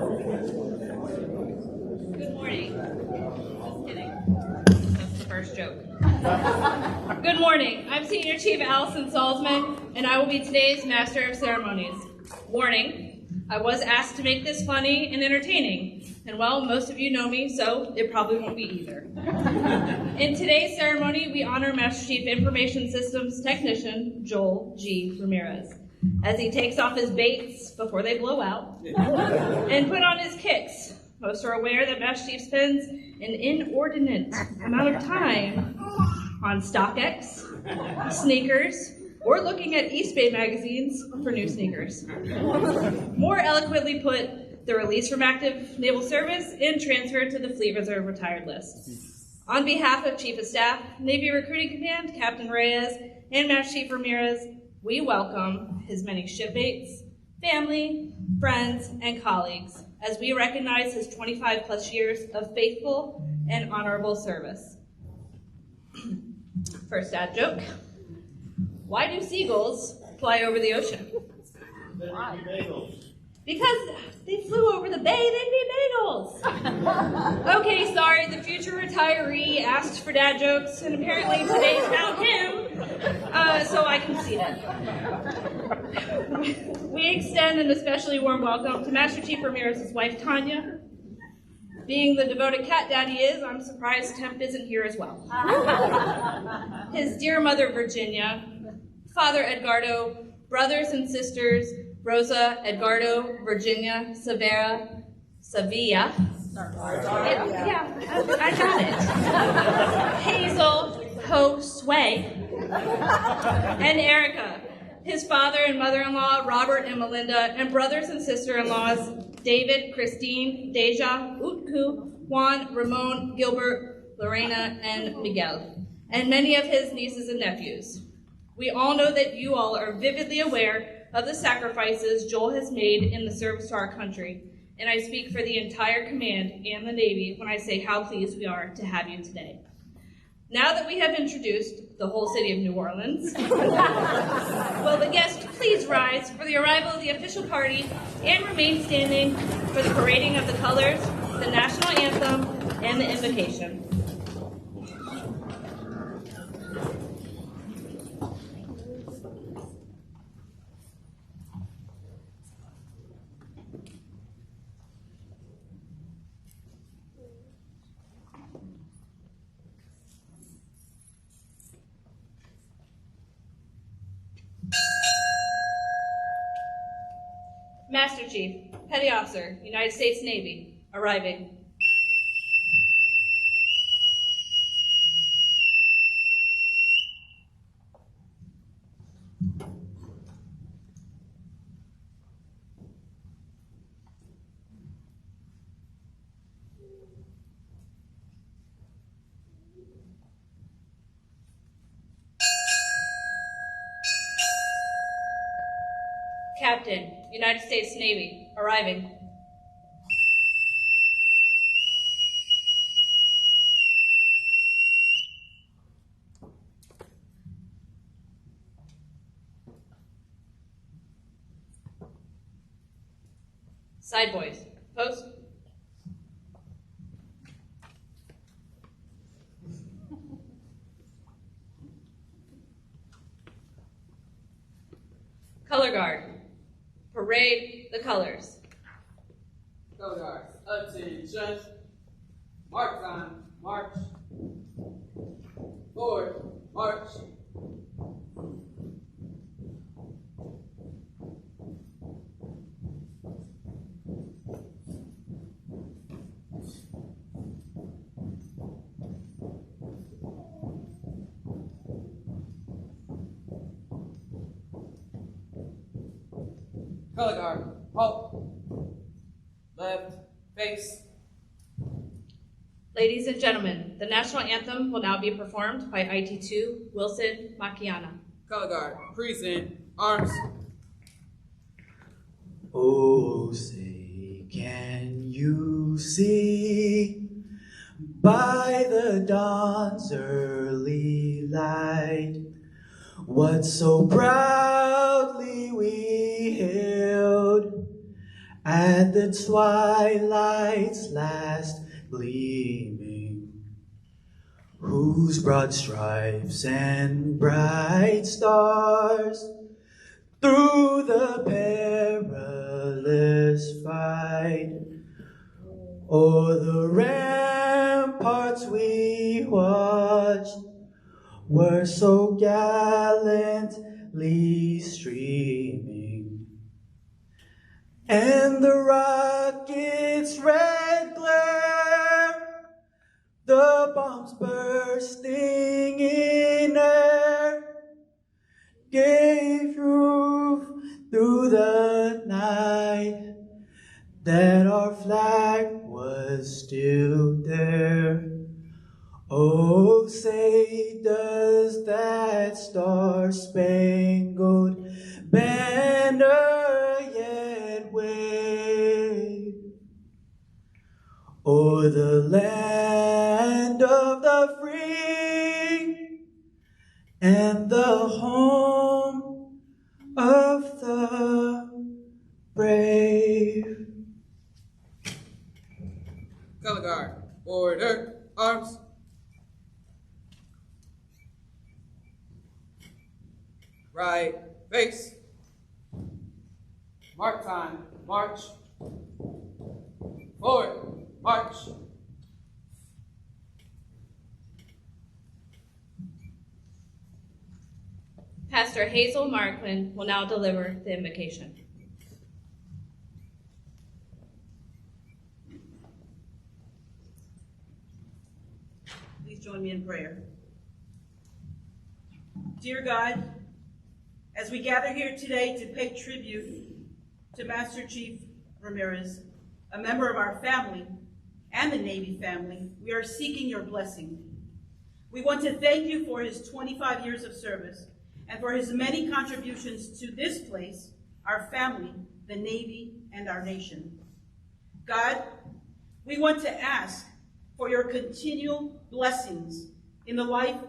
Good morning. Just kidding. That's the first joke. Good morning. I'm Senior Chief Allison Salzman, and I will be today's Master of Ceremonies. Warning, I was asked to make this funny and entertaining, and well, most of you know me, so it probably won't be either. In today's ceremony, we honor Master Chief Information Systems Technician Joel G. Ramirez, as he takes off his baits before they blow out, and put on his kicks. Most are aware that Master Chief spends an inordinate amount of time on StockX, sneakers, or looking at East Bay magazines for new sneakers. More eloquently put, the release from active naval service and transfer to the Fleet Reserve retired list. On behalf of Chief of Staff, Navy Recruiting Command, Captain Reyes, and Master Chief Ramirez, we welcome his many shipmates, family, friends, and colleagues as we recognize his 25 plus years of faithful and honorable service. First dad joke. Why do seagulls fly over the ocean? Why? Because they flew over the bay, they'd be bagels. Okay, sorry, the future retiree asked for dad jokes, and apparently today's about him, so I concede it. We extend an especially warm welcome to Master Chief Ramirez's wife, Tanya. Being the devoted cat dad he is, I'm surprised Temp isn't here as well. His dear mother, Virginia, Father Edgardo, brothers and sisters, Rosa, Edgardo, Virginia, Sevilla. I got it. Hazel, Ho, Sway, and Erica. His father and mother-in-law, Robert and Melinda, and brothers and sister-in-laws, David, Christine, Deja, Utku, Juan, Ramon, Gilbert, Lorena, and Miguel, and many of his nieces and nephews. We all know that you all are vividly aware of the sacrifices Joel has made in the service to our country, and I speak for the entire command and the Navy when I say how pleased we are to have you today. Now that we have introduced the whole city of New Orleans, will the guests please rise for the arrival of the official party and remain standing for the parading of the colors, the national anthem, and the invocation. Master Chief, Petty Officer, United States Navy, arriving. Captain, United States Navy, arriving. Side boys, post. Color guard. Parade the colors. Color guards, attention. March on, march. Forward, march. Color guard, halt. Left, face. Ladies and gentlemen, the national anthem will now be performed by IT2 Wilson Makiana. Color guard, present, arms. Oh, say, can you see by the dawn's early light what so proudly we hailed at the twilight's last gleaming, whose broad stripes and bright stars through the perilous fight o'er the ramparts we watched were so gallantly streaming, and the rocket's red glare, the bombs bursting in air, gave proof through the night that our flag was still there. Oh, say does that star-spangled banner yet wave o'er the land of the free and the home of the brave? Color guard, order, arms. Right, face. Mark time, march. Forward, march. Pastor Hazel Markland will now deliver the invocation. Please join me in prayer. Dear God, as we gather here today to pay tribute to Master Chief Ramirez, a member of our family and the Navy family, we are seeking your blessing. We want to thank you for his 25 years of service and for his many contributions to this place, our family, the Navy, and our nation. God, we want to ask for your continual blessings in the life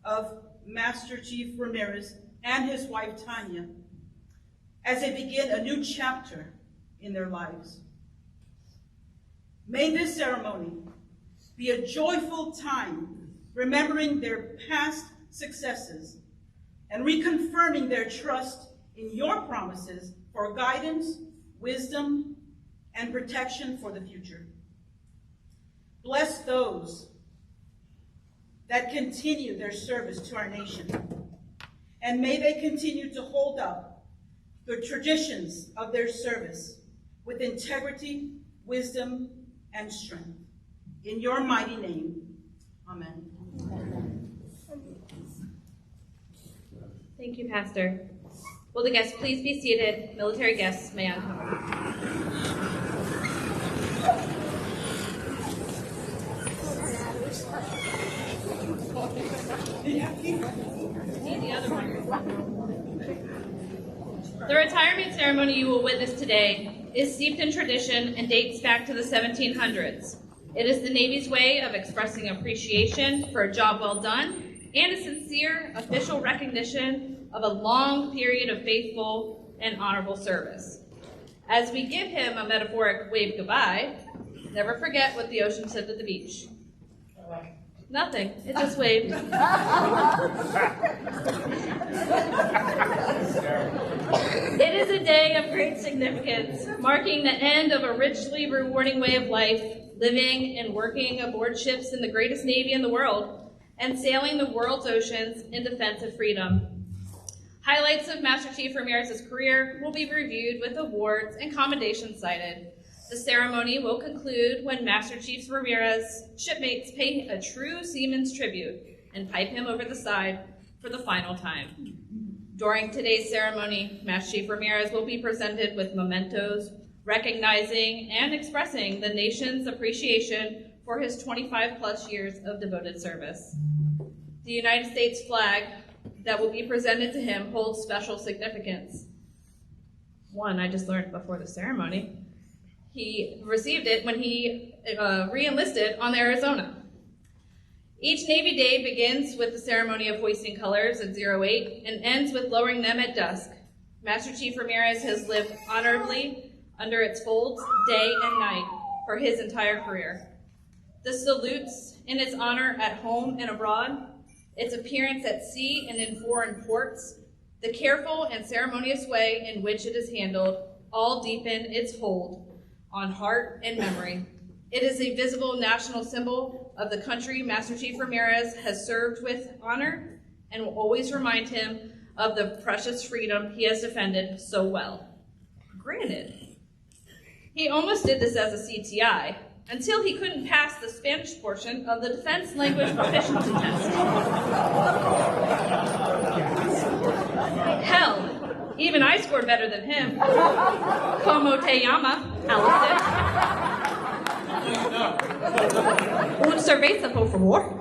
of Master Chief Ramirez and his wife Tanya as they begin a new chapter in their lives. May this ceremony be a joyful time remembering their past successes and reconfirming their trust in your promises for guidance, wisdom, and protection for the future. Bless those that continue their service to our nation, and may they continue to hold up the traditions of their service with integrity, wisdom, and strength. In your mighty name, amen. Thank you, Pastor. Will the guests please be seated? Military guests may uncover. The retirement ceremony you will witness today is steeped in tradition and dates back to the 1700s. It is the Navy's way of expressing appreciation for a job well done and a sincere official recognition of a long period of faithful and honorable service. As we give him a metaphoric wave goodbye, never forget what the ocean said to the beach. Nothing. It just waved. It is a day of great significance, marking the end of a richly rewarding way of life, living and working aboard ships in the greatest Navy in the world, and sailing the world's oceans in defense of freedom. Highlights of Master Chief Ramirez's career will be reviewed with awards and commendations cited. The ceremony will conclude when Master Chief Ramirez shipmates pay a true seaman's tribute and pipe him over the side for the final time. During today's ceremony, Master Chief Ramirez will be presented with mementos, recognizing and expressing the nation's appreciation for his 25-plus years of devoted service. The United States flag that will be presented to him holds special significance. One I just learned before the ceremony. He received it when he re-enlisted on the Arizona. Each Navy Day begins with the ceremony of hoisting colors at 08 and ends with lowering them at dusk. Master Chief Ramirez has lived honorably under its folds day and night for his entire career. The salutes in its honor at home and abroad, its appearance at sea and in foreign ports, the careful and ceremonious way in which it is handled, all deepen its hold on heart and memory. It is a visible national symbol of the country Master Chief Ramirez has served with honor and will always remind him of the precious freedom he has defended so well. Granted, he almost did this as a CTI until he couldn't pass the Spanish portion of the Defense Language Proficiency Test. Hell, even I scored better than him. Como te llama, Allison? Un cerveza, por favor.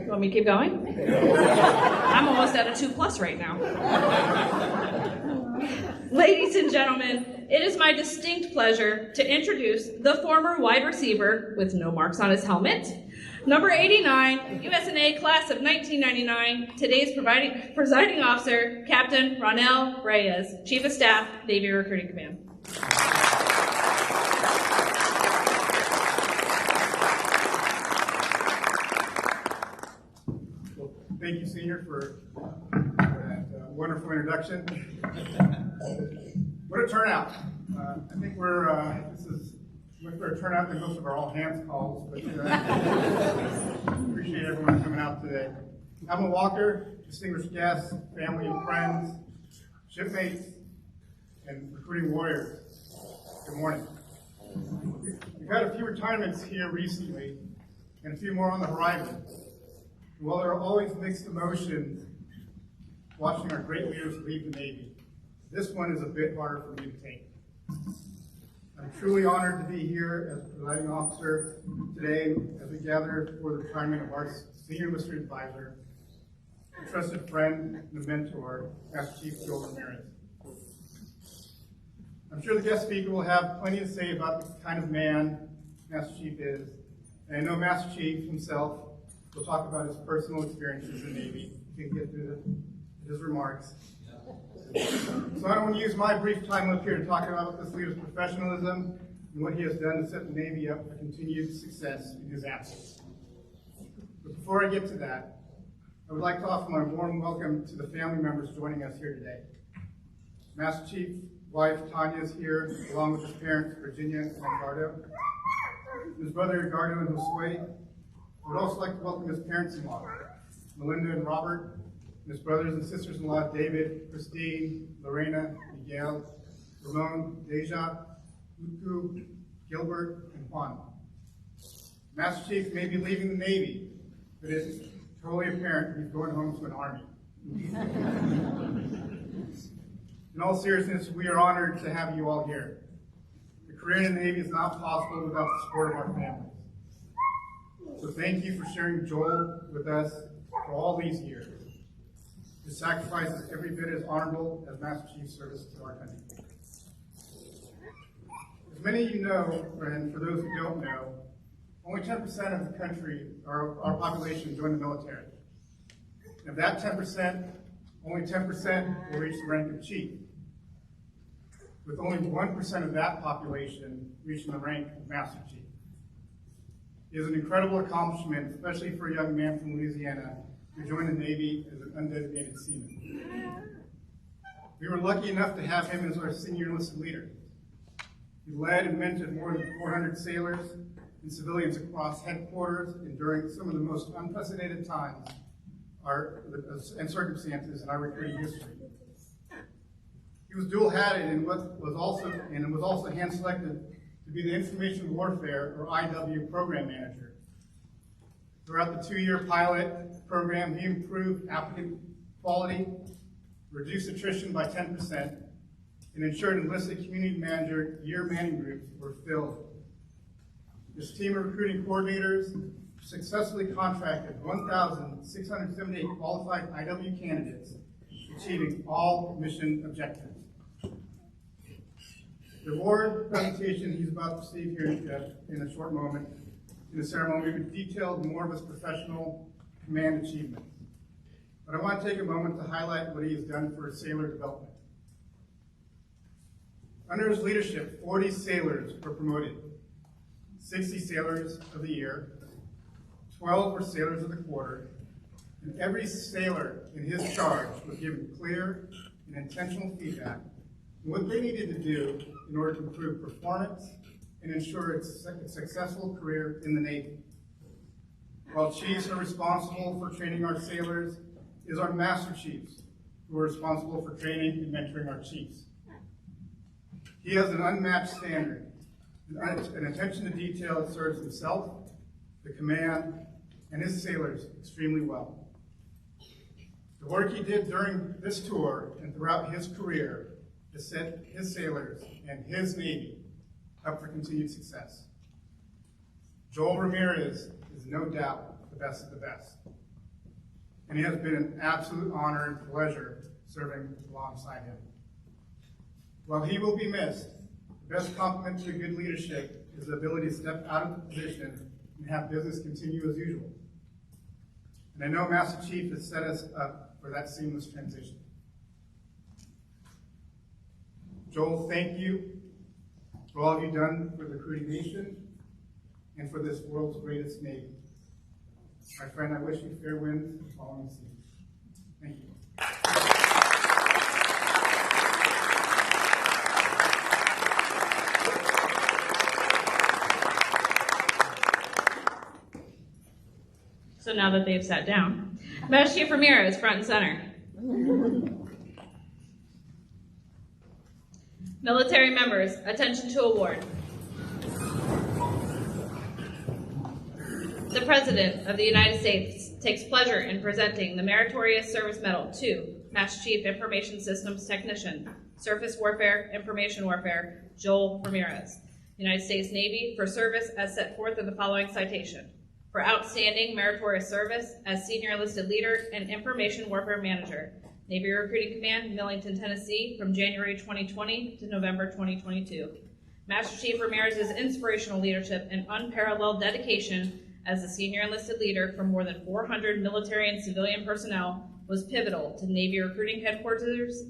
You want me to keep going? I'm almost at a 2+ right now. Ladies and gentlemen, it is my distinct pleasure to introduce the former wide receiver with no marks on his helmet, number 89, USNA class of 1999, today's presiding officer, Captain Ronel Reyes, Chief of Staff, Navy Recruiting Command. Thank you, Senior, for that wonderful introduction. What a turnout. I think this is much better turnout than most of our all-hands calls, but appreciate everyone coming out today. Alma Walker, distinguished guests, family and friends, shipmates, and recruiting warriors, good morning. We've had a few retirements here recently, and a few more on the horizon. While there are always mixed emotions watching our great leaders leave the Navy, this one is a bit harder for me to take. I'm truly honored to be here as presiding officer today as we gather for the retirement of our senior enlisted advisor, a trusted friend and a mentor, Master Chief Ramirez. I'm sure the guest speaker will have plenty to say about the kind of man Master Chief is, and I know Master Chief himself will talk about his personal experiences in the Navy. You can get through his remarks. So I want to use my brief time up here to talk about this leader's professionalism and what he has done to set the Navy up for continued success in his absence. But before I get to that, I would like to offer my warm welcome to the family members joining us here today. Master Chief's wife, Tanya, is here, along with his parents, Virginia and Edgardo. His brother, Edgardo and Josue. I would also like to welcome his parents-in-law, Melinda and Robert, and his brothers and sisters-in-law, David, Christine, Lorena, Miguel, Ramon, Deja, Luku, Gilbert, and Juan. Master Chief may be leaving the Navy, but it's totally apparent he's going home to an army. In all seriousness, we are honored to have you all here. A career in the Navy is not possible without the support of our families. So thank you for sharing Joel with us for all these years. His sacrifice is every bit as honorable as Master Chief's service to our country. As many of you know, and for those who don't know, only 10% of the country, our population, joined the military. And of that 10%, only 10% will reach the rank of chief, with only 1% of that population reaching the rank of Master Chief. It is an incredible accomplishment, especially for a young man from Louisiana who joined the Navy as an undesignated seaman. We were lucky enough to have him as our senior enlisted leader. He led and mentored more than 400 sailors and civilians across headquarters and during some of the most unprecedented times and circumstances in our recruiting history. He was dual-hatted and was also hand-selected to be the Information Warfare, or IW, program manager. Throughout the 2-year pilot program, he improved applicant quality, reduced attrition by 10%, and ensured enlisted community manager year manning groups were filled. His team of recruiting coordinators successfully contracted 1,678 qualified IW candidates, achieving all mission objectives. The award presentation he's about to receive here in a short moment in the ceremony will detail more of his professional command achievements. But I want to take a moment to highlight what he has done for sailor development. Under his leadership, 40 sailors were promoted, 60 sailors of the year, 12 were sailors of the quarter, and every sailor in his charge was given clear and intentional feedback on what they needed to do in order to improve performance and ensure its successful career in the Navy. While chiefs are responsible for training our sailors, it is our master chiefs who are responsible for training and mentoring our chiefs. He has an unmatched standard, an attention to detail that serves himself, the command, and his sailors extremely well. The work he did during this tour and throughout his career has set his sailors and his Navy up for continued success. Joel Ramirez is no doubt the best of the best, and it has been an absolute honor and pleasure serving alongside him. While he will be missed, the best compliment to good leadership is the ability to step out of the position and have business continue as usual. And I know Master Chief has set us up for that seamless transition. Joel, thank you for all you've done for the recruiting nation and for this world's greatest Navy. My friend, I wish you fair winds and following seas. Thank you. So now that they've sat down, Master Chief Ramirez, front and center. Military members, attention to award. The President of the United States takes pleasure in presenting the Meritorious Service Medal to Master Chief Information Systems Technician, Surface Warfare, Information Warfare, Joel Ramirez, United States Navy, for service as set forth in the following citation. For outstanding meritorious service as Senior Enlisted Leader and Information Warfare Manager, Navy Recruiting Command, Millington, Tennessee, from January 2020 to November 2022. Master Chief Ramirez's inspirational leadership and unparalleled dedication as a Senior Enlisted Leader for more than 400 military and civilian personnel was pivotal to Navy Recruiting Headquarters'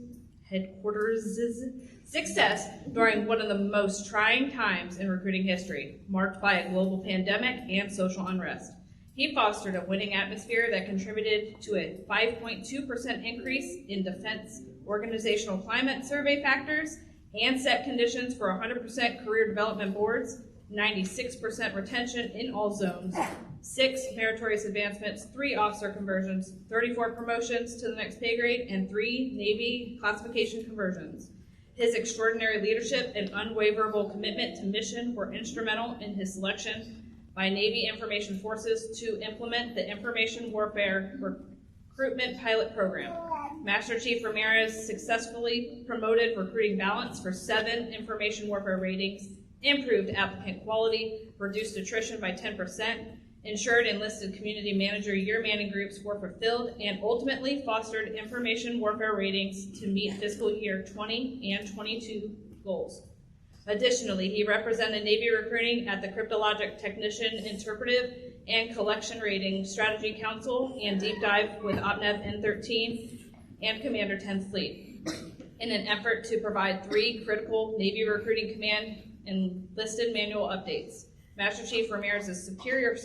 success during one of the most trying times in recruiting history, marked by a global pandemic and social unrest. He fostered a winning atmosphere that contributed to a 5.2% increase in defense organizational climate survey factors and set conditions for 100% career development boards, 96% retention in all zones, 6 meritorious advancements, 3 officer conversions, 34 promotions to the next pay grade, and 3 Navy classification conversions. His extraordinary leadership and unwaverable commitment to mission were instrumental in his selection by Navy Information Forces to implement the Information Warfare Recruitment Pilot Program. Master Chief Ramirez successfully promoted recruiting balance for 7 information warfare ratings, improved applicant quality, reduced attrition by 10%, ensured enlisted community manager year manning groups were fulfilled, and ultimately fostered information warfare ratings to meet fiscal year 20 and 22 goals. Additionally, he represented Navy recruiting at the Cryptologic Technician Interpretive and Collection Rating Strategy Council and Deep Dive with OPNEV N13 and Commander 10th Fleet in an effort to provide 3 critical Navy Recruiting Command enlisted manual updates. Master Chief Ramirez's superior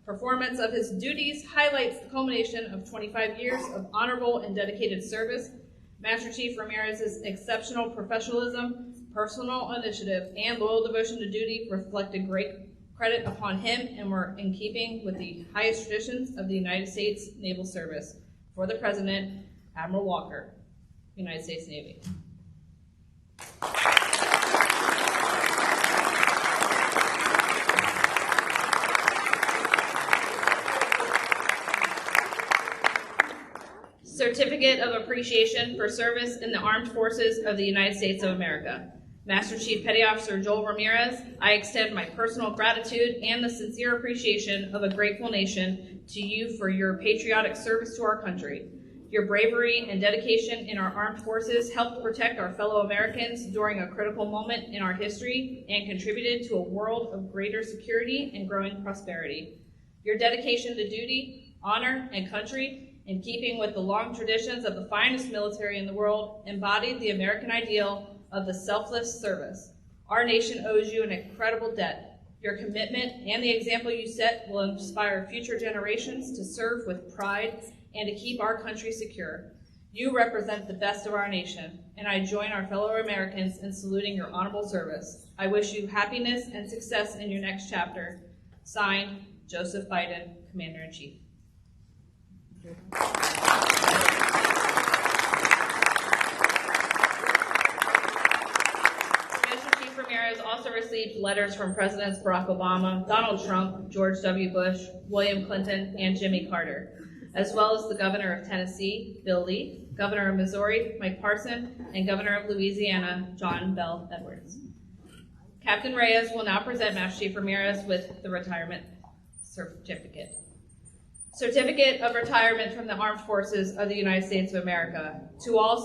performance of his duties highlights the culmination of 25 years of honorable and dedicated service. Master Chief Ramirez's exceptional professionalism, personal initiative, and loyal devotion to duty reflected great credit upon him and were in keeping with the highest traditions of the United States Naval Service. For the President, Admiral Walker, United States Navy. Certificate of Appreciation for Service in the Armed Forces of the United States of America. Master Chief Petty Officer Joel Ramirez, I extend my personal gratitude and the sincere appreciation of a grateful nation to you for your patriotic service to our country. Your bravery and dedication in our armed forces helped protect our fellow Americans during a critical moment in our history and contributed to a world of greater security and growing prosperity. Your dedication to duty, honor, and country, in keeping with the long traditions of the finest military in the world, embodied the American ideal of the selfless service. Our nation owes you an incredible debt. Your commitment and the example you set will inspire future generations to serve with pride and to keep our country secure. You represent the best of our nation, and I join our fellow Americans in saluting your honorable service. I wish you happiness and success in your next chapter. Signed, Joseph Biden, Commander-in-Chief. Master Chief Ramirez also received letters from Presidents Barack Obama, Donald Trump, George W. Bush, William Clinton, and Jimmy Carter, as well as the Governor of Tennessee, Bill Lee, Governor of Missouri, Mike Parson, and Governor of Louisiana, John Bell Edwards. Captain Reyes will now present Master Chief Ramirez with the retirement certificate. Certificate of Retirement from the Armed Forces of the United States of America. To all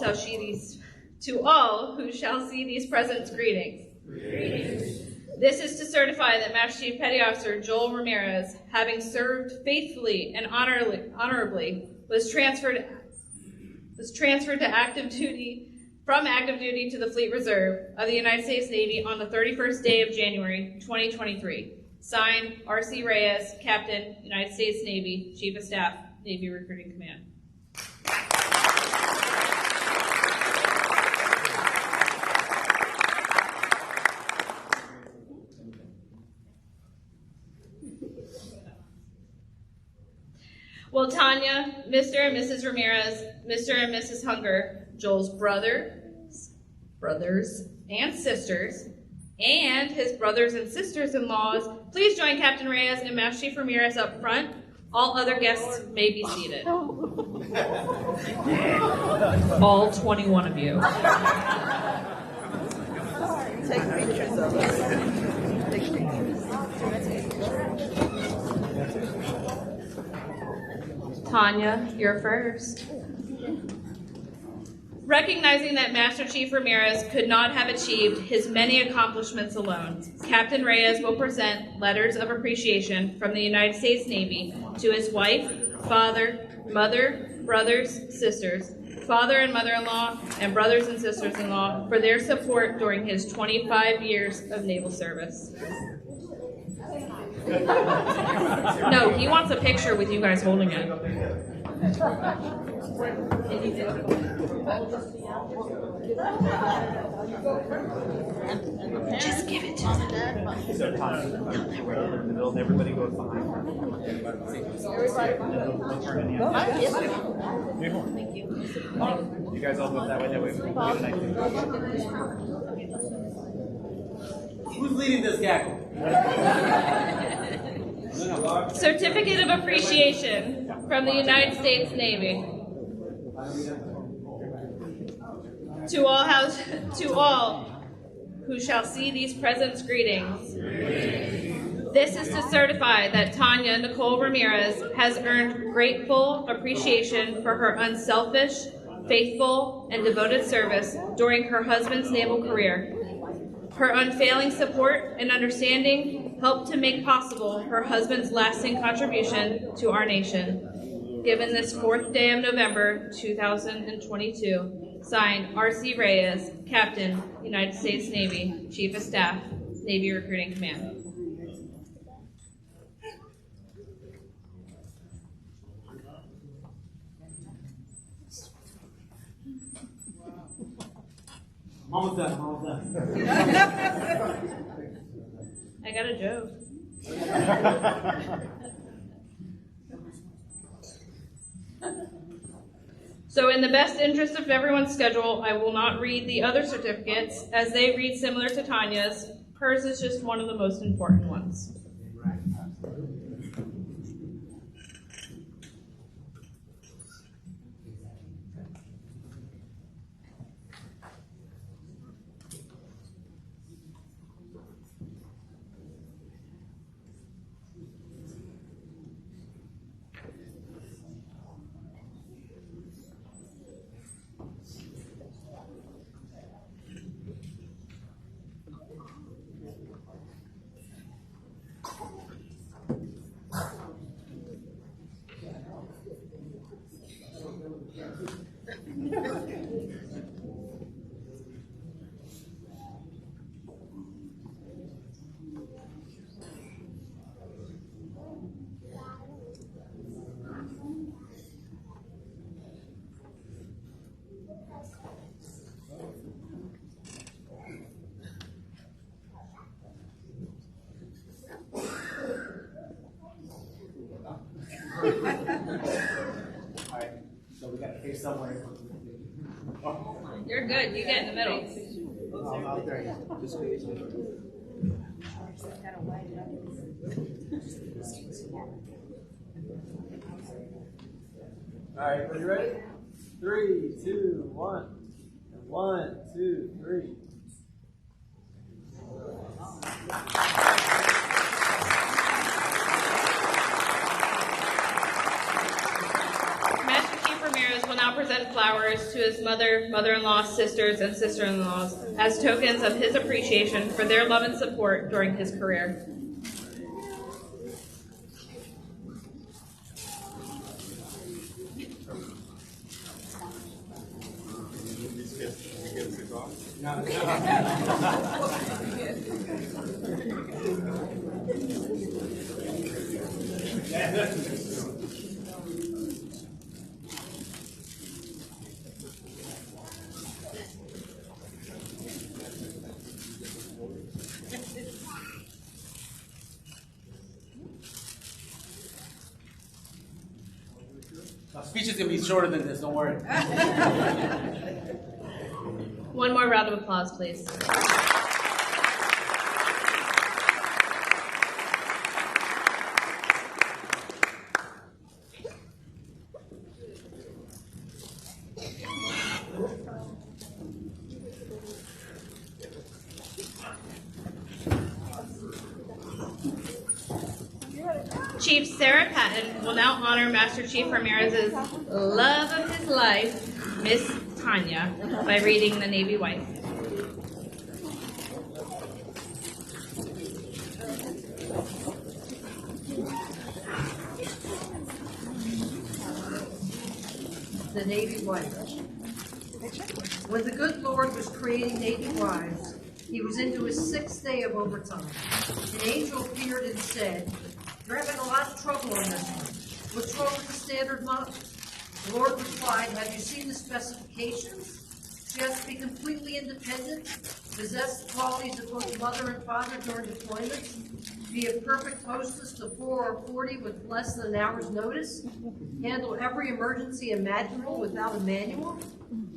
who shall see these presents, greetings. Greetings. This is to certify that Master Chief Petty Officer Joel Ramirez, having served faithfully and honorably, was transferred to active duty to the Fleet Reserve of the United States Navy on the 31st day of January, 2023. Signed, R.C. Reyes, Captain, United States Navy, Chief of Staff, Navy Recruiting Command. Will Tanya, Mr. and Mrs. Ramirez, Mr. and Mrs. Hunger, Joel's brothers and sisters, and his brothers and sisters-in-laws, please join Captain Reyes and Master Chief Ramirez up front. All other guests may be seated. All 21 of you. Take pictures of us. Take pictures. Tanya, you're first. Recognizing that Master Chief Ramirez could not have achieved his many accomplishments alone, Captain Reyes will present letters of appreciation from the United States Navy to his wife, father, mother, brothers, sisters, father and mother-in-law, and brothers and sisters-in-law for their support during his 25 years of naval service. No, he wants a picture with you guys holding it. Just give it to him. So Tom, in the middle, and everybody goes behind her. Thank you. You guys all go that way. That way we can get a nice picture. Who's leading this gaggle? Certificate of Appreciation from the United States Navy. To all who shall see these presents, greetings. This is to certify that Tanya Nicole Ramirez has earned grateful appreciation for her unselfish, faithful, and devoted service during her husband's naval career. Her unfailing support and understanding helped to make possible her husband's lasting contribution to our nation. Given this 4th day of November, 2022, signed R.C. Reyes, Captain, United States Navy, Chief of Staff, Navy Recruiting Command. Almost done. I got a joke. So in the best interest of everyone's schedule, I will not read the other certificates as they read similar to Tanya's. Hers is just one of the most important ones. we got to face somewhere. You're good. You get in the middle. I'll there you go. Just wait. All right, are you ready? 3, 2, 1. 1, 2, 3. Master Chief Ramirez will now present flowers to his mother, mother-in-law, sisters, and sister-in-laws as tokens of his appreciation for their love and support during his career. My speech is going to be shorter than this, don't worry. One more round of applause, please. Chief Sarah Patton will now honor Master Chief Ramirez's love of his life, Miss Tanya, by reading the Navy Wife. The Navy Wife. When the good Lord was creating Navy wives, he was into his 6th day of overtime. An angel appeared and said, "You're having a lot of trouble on this one. What's wrong with the standard model?" The Lord replied, "Have you seen the specifications? She has to be completely independent, possess the qualities of both mother and father during deployment, be a perfect hostess to 4 or 40 with less than an hour's notice, handle every emergency imaginable without a manual,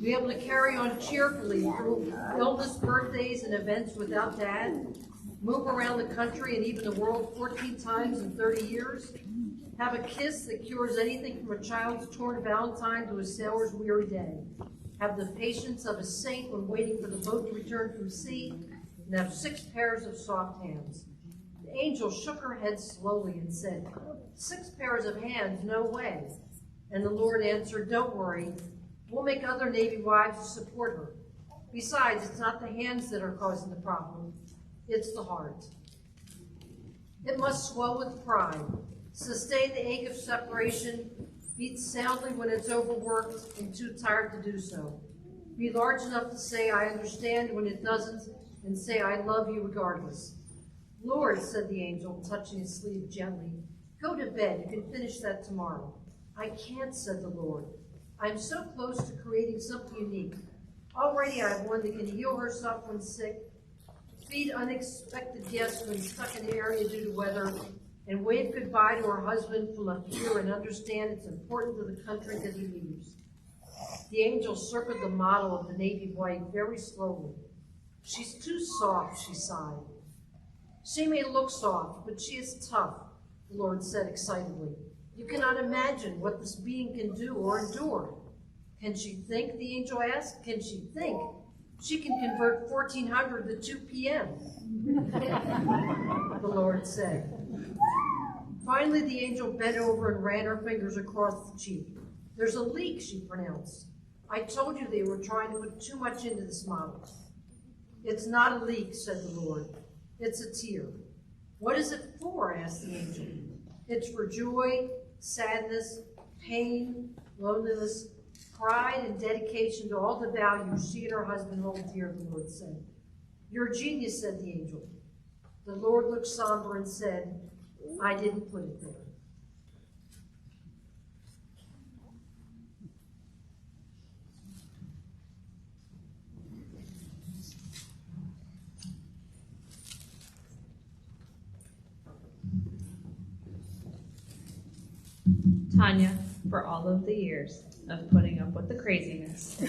be able to carry on cheerfully through illness, birthdays, and events without dad, move around the country and even the world 14 times in 30 years, have a kiss that cures anything from a child's torn Valentine to a sailor's weary day, have the patience of a saint when waiting for the boat to return from sea, and have 6 pairs of soft hands." The angel shook her head slowly and said, "6 pairs of hands, no way." And the Lord answered, "Don't worry, we'll make other Navy wives to support her. Besides, it's not the hands that are causing the problem, it's the heart. It must swell with pride, sustain the ache of separation, beat soundly when it's overworked and too tired to do so. Be large enough to say, 'I understand,' when it doesn't, and say, 'I love you,' regardless." "Lord," said the angel, touching his sleeve gently, "go to bed. You can finish that tomorrow." "I can't," said the Lord. "I'm so close to creating something unique. Already I have one that can heal herself when sick, feed unexpected guests when stuck in the area due to weather, and wave goodbye to her husband from up here and understand it's important to the country that he leaves." The angel circled the model of the Navy wife very slowly. "She's too soft," she sighed. "She may look soft, but she is tough," the Lord said excitedly. "You cannot imagine what this being can do or endure." "Can she think?" the angel asked. "Can she think? She can convert 1400 to 2 p.m. the Lord said. Finally, the angel bent over and ran her fingers across the cheek. "There's a leak," she pronounced. "I told you they were trying to put too much into this model." "It's not a leak," said the Lord. "It's a tear." "What is it for?" asked the angel. "It's for joy, sadness, pain, loneliness, pride, and dedication to all the values she and her husband hold dear," the Lord said. "You're a genius," said the angel. The Lord looked somber and said, "I didn't put it there." Tanya, for all of the years of putting up with the craziness.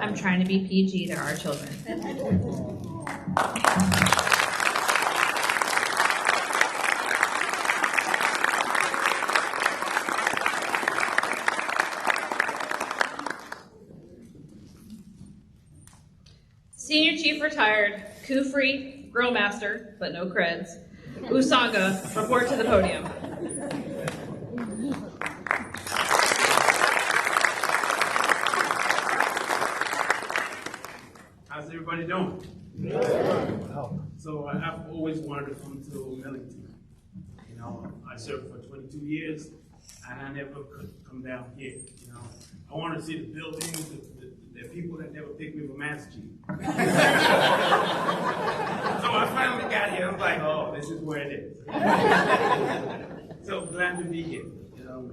I'm trying to be PG, there are children. Senior Chief Retired, coup-free, grill master, but no creds, Usanga, report to the podium. How's everybody doing? So I've always wanted to come to Millington. You know, I served for 22 years, and I never could come down here. You know, I want to see the buildings, the people that never picked me for Master Chief. So I finally got here. I'm like, oh, this is where it is. So glad to be here. You know.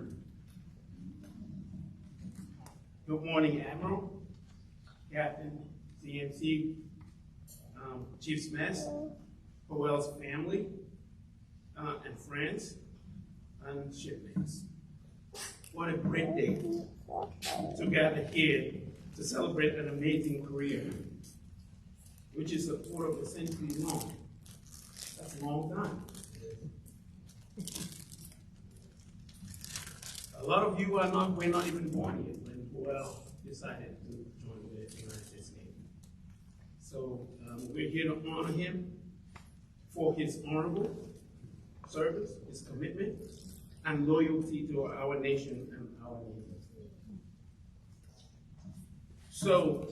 Good morning, Admiral, Captain, CMC, Chief Smith, Howell's family, and friends, and shipmates. What a great day to gather here to celebrate an amazing career, which is a quarter of a century long. That's a long time. A lot of you were not even born yet when Howell decided to join the United States Navy. So we're here to honor him for his honorable service, his commitment, and loyalty to our nation and our neighbors. So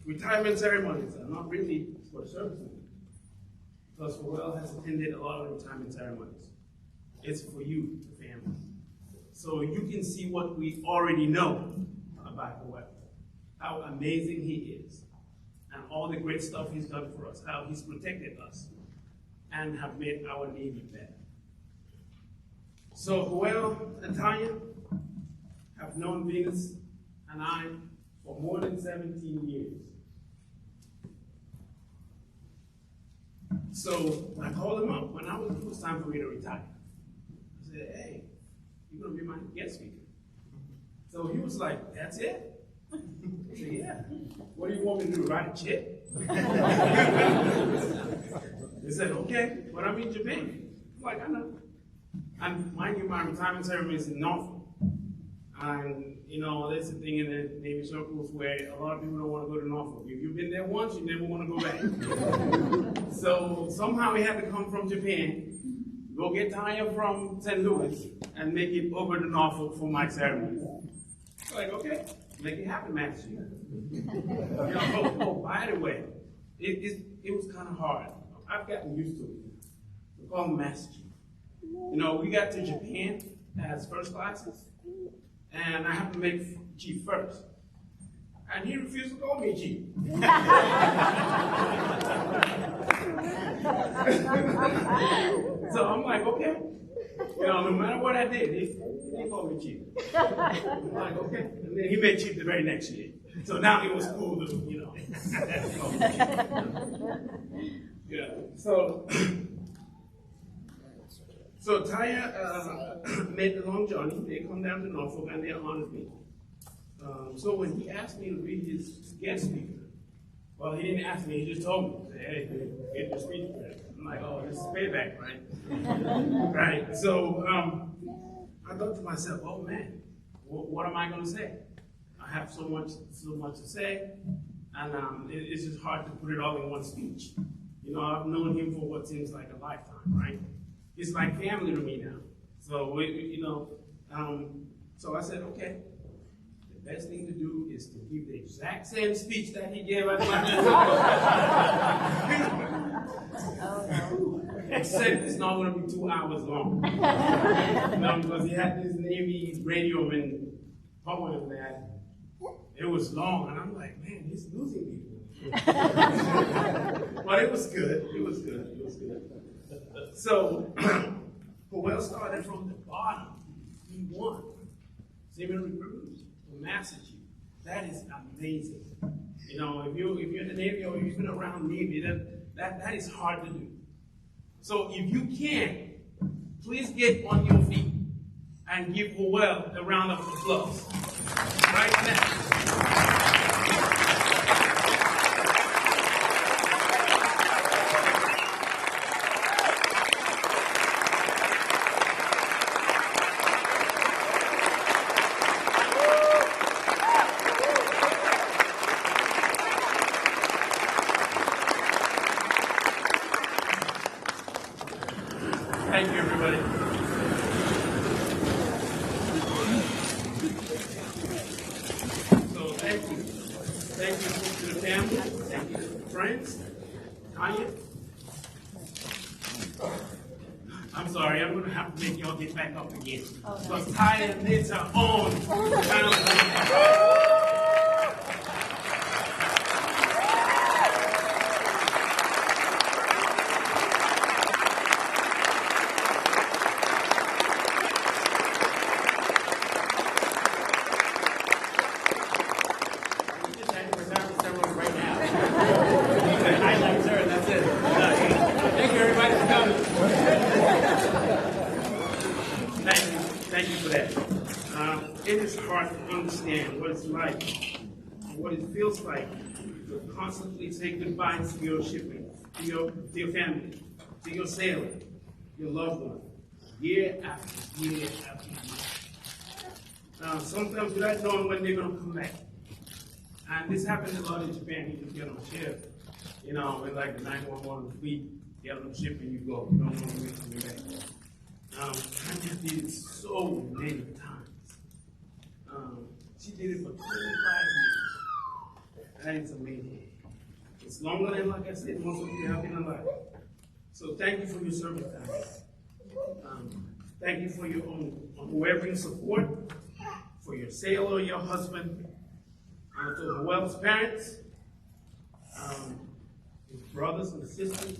retirement ceremonies are not really for the servicemen, because Howell has attended a lot of retirement ceremonies. It's for you, the family. So you can see what we already know about Howell, how amazing he is, and all the great stuff he's done for us, how he's protected us, and have made our Navy better. So Howell and Tanya have known Venus and I for more than 17 years. So I called him up when it was time for me to retire. I said, hey, you're gonna be my guest speaker. So he was like, that's it? I said, yeah. What do you want me to do, write a check? He said, okay, but I'm in Japan. I'm like, I know. And mind you, my retirement ceremony is in Norfolk. And, you know, there's a thing in the Navy circles where a lot of people don't want to go to Norfolk. If you've been there once, you never want to go back. So somehow we had to come from Japan, go get Tanya from St. Louis, and make it over to Norfolk for my ceremony. So like, okay, make it happen, Master Chief. You know, oh, by the way, it was kind of hard. I've gotten used to it. We call him Master Chief. You know, we got to Japan as first classes, and I have to make Chief first. And he refused to call me Chief. So I'm like, okay. You know, no matter what I did, he called me Chief. I'm like, okay. And then he made Chief the very next year. So now it was cool to, you know. Yeah. So Taya made the long journey. They come down to Norfolk and they honored me. So when he asked me to be his guest speaker, well, he didn't ask me, he just told me, hey, get your speech ready. I'm like, oh, this is payback, right? Right. So I thought to myself, oh man, what am I going to say? I have so much to say, and it's just hard to put it all in one speech. You know, I've known him for what seems like a lifetime, right? It's like family to me now. So, so I said, okay, the best thing to do is to give the exact same speech that he gave at my except it's not going to be 2 hours long. Because he had this Navy radio and poem that it was long, and I'm like, man, he's losing people. But it was good. It was good. It was good. So, Howell started from the bottom. He won. Seaman recruits from Master Chief. That is amazing. You know, if you're in the Navy or you've been around Navy, that is hard to do. So if you can, please get on your feet and give Howell a round of applause. Right now. Thank you, everybody. So thank you. Thank you to the family. Thank you to the friends. Tanya. I'm sorry, I'm going to have to make y'all get back up again. Because Tanya needs her own family. Thank you for that. It is hard to understand what it's like, what it feels like to constantly say goodbye to your shipmate, to your family, to your sailor, your loved one, year after year after year. Sometimes without knowing when they're going to come back. And this happens a lot in Japan. You just get on a ship, you know, with like the 911 fleet, get on the ship and you go. You don't know when you're coming back. Tanya did it so many times. She did it for 25 years. That is amazing. It's longer than, like I said, most of you have been alive. So thank you for your service, Tanya. Thank you for your unwavering support, for your sailor, your husband, to Howell's parents, his brothers and sisters,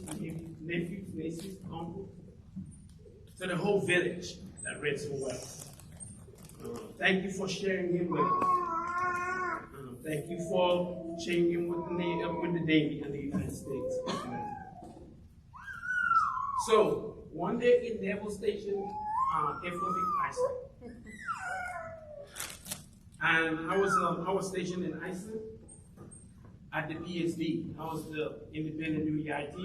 nephews, nieces, uncles, to the whole village that raised Howell. Thank you for sharing him with us. Thank you for sharing him with the Navy and the United States. So, one day in Naval Station, Invocation, Iceland. And I was stationed in Iceland at the PSD. I was the independent duty IT.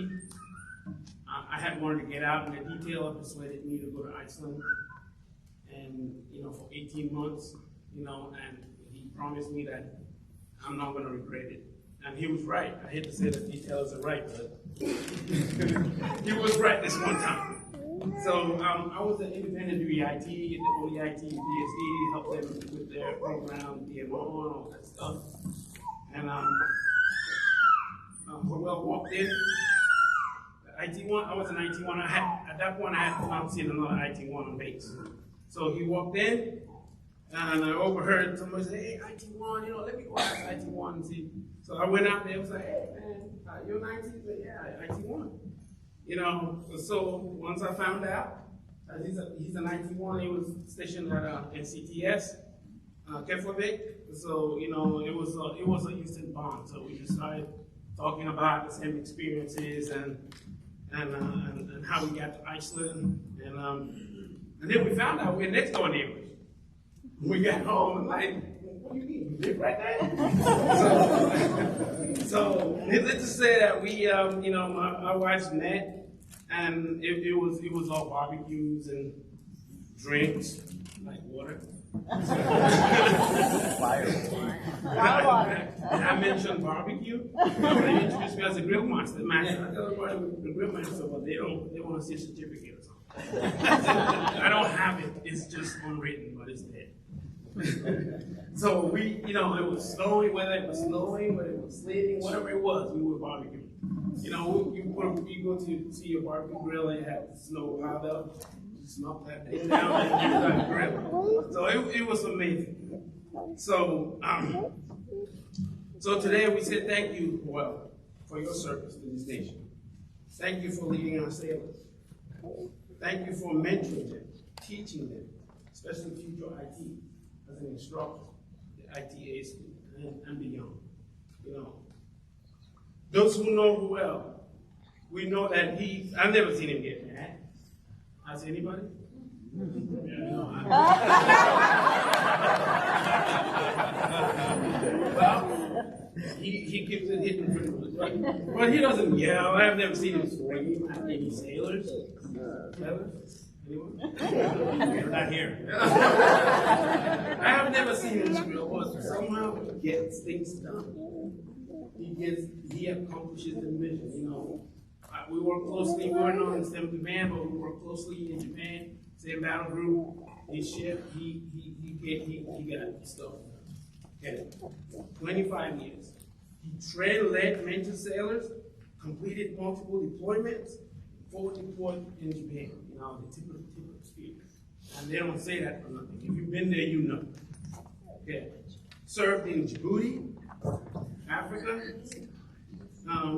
I had wanted to get out, and the detail persuaded me to go to Iceland, and for 18 months, and he promised me that I'm not going to regret it. And he was right. I hate to say that details are right, but he was right this one time. So I was an independent duty IT, the only IT in PSD, helped them with their program, DMO, and all that stuff. And Howell walked in. IT1, I was an IT1. At that point, I had not seen another IT1 on base. So he walked in, and I overheard somebody say, "Hey, IT1, let me go ask IT1 and see." So I went out there and was like, "Hey, man, you're an IT?" He said, "Yeah, IT1." So once I found out that he's an IT1, he was stationed at NCTS, Keflavik. So it was a instant bond. So we just started talking about the same experiences and how we got to Iceland, and then we found out we're next door neighbors. We got home and like, what do you mean? You live right there? So needless to say that we, our wives met, and it was all barbecues and drinks, like water. I mentioned barbecue. They introduced me as a grill master. I tell everybody the grill master, but they want to see a certificate or something. I don't have it. It's just unwritten, but it's there. So we, it was snowing, whether it was snowing, whether it was sleeting, whatever it was, we were barbecuing. You go to see your barbecue grill and you have snow piled up. Smelt that thing down and use that grill. So it was amazing. So today we said thank you, Howell, for your service to this nation. Thank you for leading our sailors. Thank you for mentoring them, teaching them, especially future IT as an instructor, the ITA student and beyond. Those who know Howell, we know that I've never seen him get mad. Has anybody? Well, he keeps it hidden pretty much, right? But he doesn't yell. I've never seen him scream at any sailors. Anyone? You're not here. I have never seen him scream, but somehow he gets things done. He accomplishes the mission, you know. We work closely, we were not in the same command, but we work closely in Japan, same battle group, his ship, he got stuff. Okay. 25 years. He trained, led, mentored sailors, completed multiple deployments, forward deployed in Japan. You know, the tip of the spear. And they don't say that for nothing. If you've been there, you know. Okay. Served in Djibouti, Africa.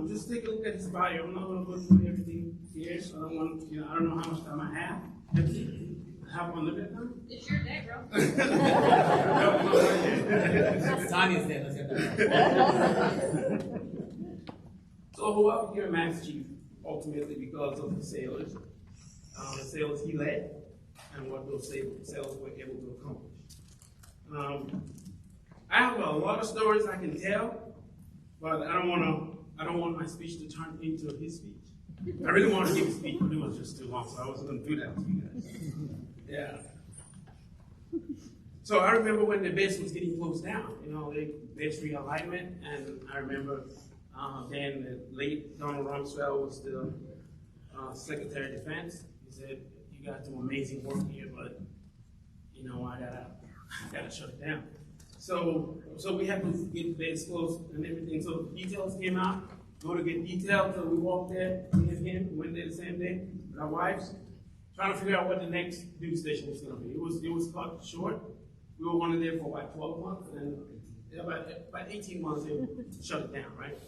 Just take a look at his bio. I'm not going to go through everything here. So I don't want, I don't know how much time I have. I have unlimited time. It's your day, bro. Tanya's there. Let's get that. So who else became Master Chief? Ultimately, because of the sailors he led, and what those sailors were able to accomplish. I have a lot of stories I can tell, but I don't want my speech to turn into his speech. I really want to give a speech, but it was just too long, so I wasn't going to do that to you guys. Yeah. So I remember when the base was getting closed down, the base realignment, and I remember then the late Donald Rumsfeld was the Secretary of Defense. He said, "You got some amazing work here, but I gotta shut it down." So we had to get the base closed and everything. So details came out. Go to get details. So we walked there, me and him, went there the same day with our wives, trying to figure out what the next duty station was going to be. It was cut short. We were only there for about 12 months, and about 18 months they shut it down, right?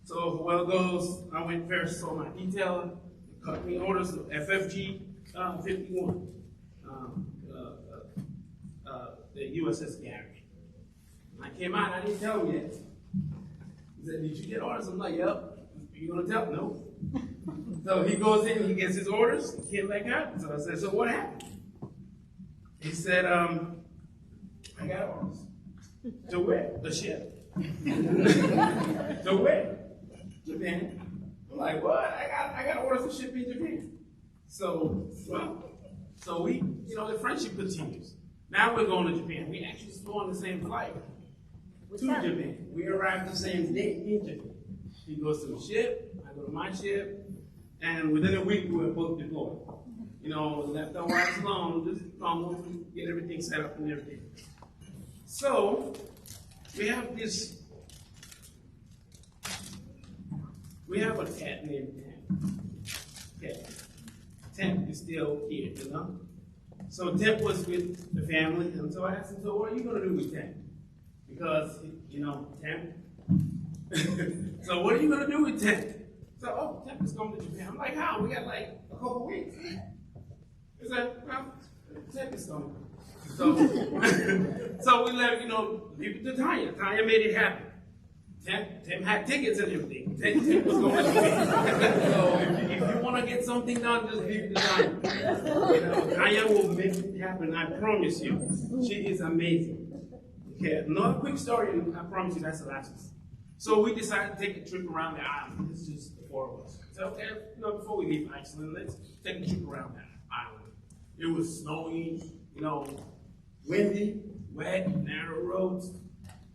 So well goes, I went first, saw my detail, cut me orders of FFG 51, the USS Gary. When I came out, I didn't tell him yet. He said, "Did you get orders?" I'm like, "Yep." "You gonna tell?" "No." So he goes in, he gets his orders, he came back out. So I said, "So what happened?" He said, "I got orders." "To where?" "The ship." "To where?" "Japan." I'm like, "What? I got orders to ship in Japan." So we, the friendship continues. Now we're going to Japan. We actually flew on the same flight to Japan. We arrived the same day in Japan. He goes to the ship, I go to my ship, and within a week we were both deployed. Left our wives alone, just almost get everything set up and everything. So we have a cat named Temp. Okay. Temp is still here, So Temp was with the family, and so I asked him, "So what are you going to do with Temp?" Because, Temp. "So what are you going to do with Temp?" So, Temp is coming to Japan. I'm like, "How? We got like a couple weeks." He said, "Well, Temp is coming." So we let, leave it to Tanya. Tanya made it happen. Temp had tickets and everything. Temp was going to Japan. So if you want to get something done, just leave it to Tanya. Tanya will make it happen, I promise you. She is amazing. Okay, another quick story, and I promise you that's the last one. So we decided to take a trip around the island. It's just the four of us. So, okay, before we leave Iceland, let's take a trip around that island. It was snowy, windy, wet, narrow roads.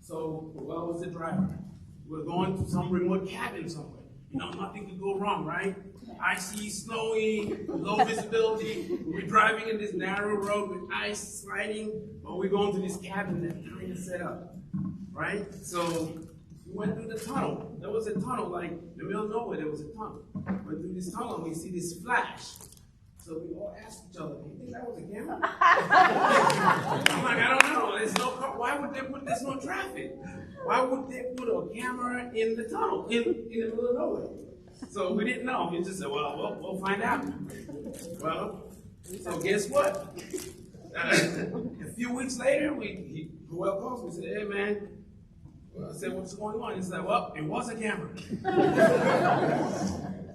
So, well, was the driver? We're going to some remote cabin somewhere. Nothing could go wrong, right? Icy, snowy, low visibility. We're driving in this narrow road with ice sliding, but we're going to this cabin that kind of set up, right? So we went through the tunnel. There was a tunnel, like in the middle of nowhere, there was a tunnel. Went through this tunnel, and we see this flash. So we all asked each other, "Do you think that was a camera?" I'm like, "I don't know. There's no car. Why would they put? There's no traffic. Why would they put a camera in the tunnel in the middle of nowhere?" So we didn't know. We just said, "Well, we'll find out." Well, so guess what? A few weeks later, Joel calls me and said, "Hey, man." Well, I said, "What's going on?" He said, "Well, it was a camera."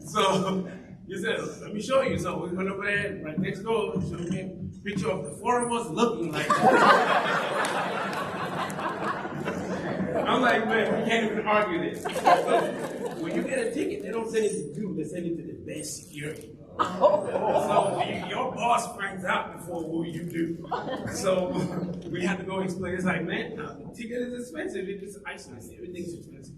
So, He said, let me show you. So we went over there, right next door, and showed me a picture of the four of us looking like that. I'm like, man, we can't even argue this. So when you get a ticket, they don't send it to you, they send it to the best security. So your boss finds out before what you do. So we had to go explain. It's like, man, the ticket is expensive. It's ice, everything's expensive.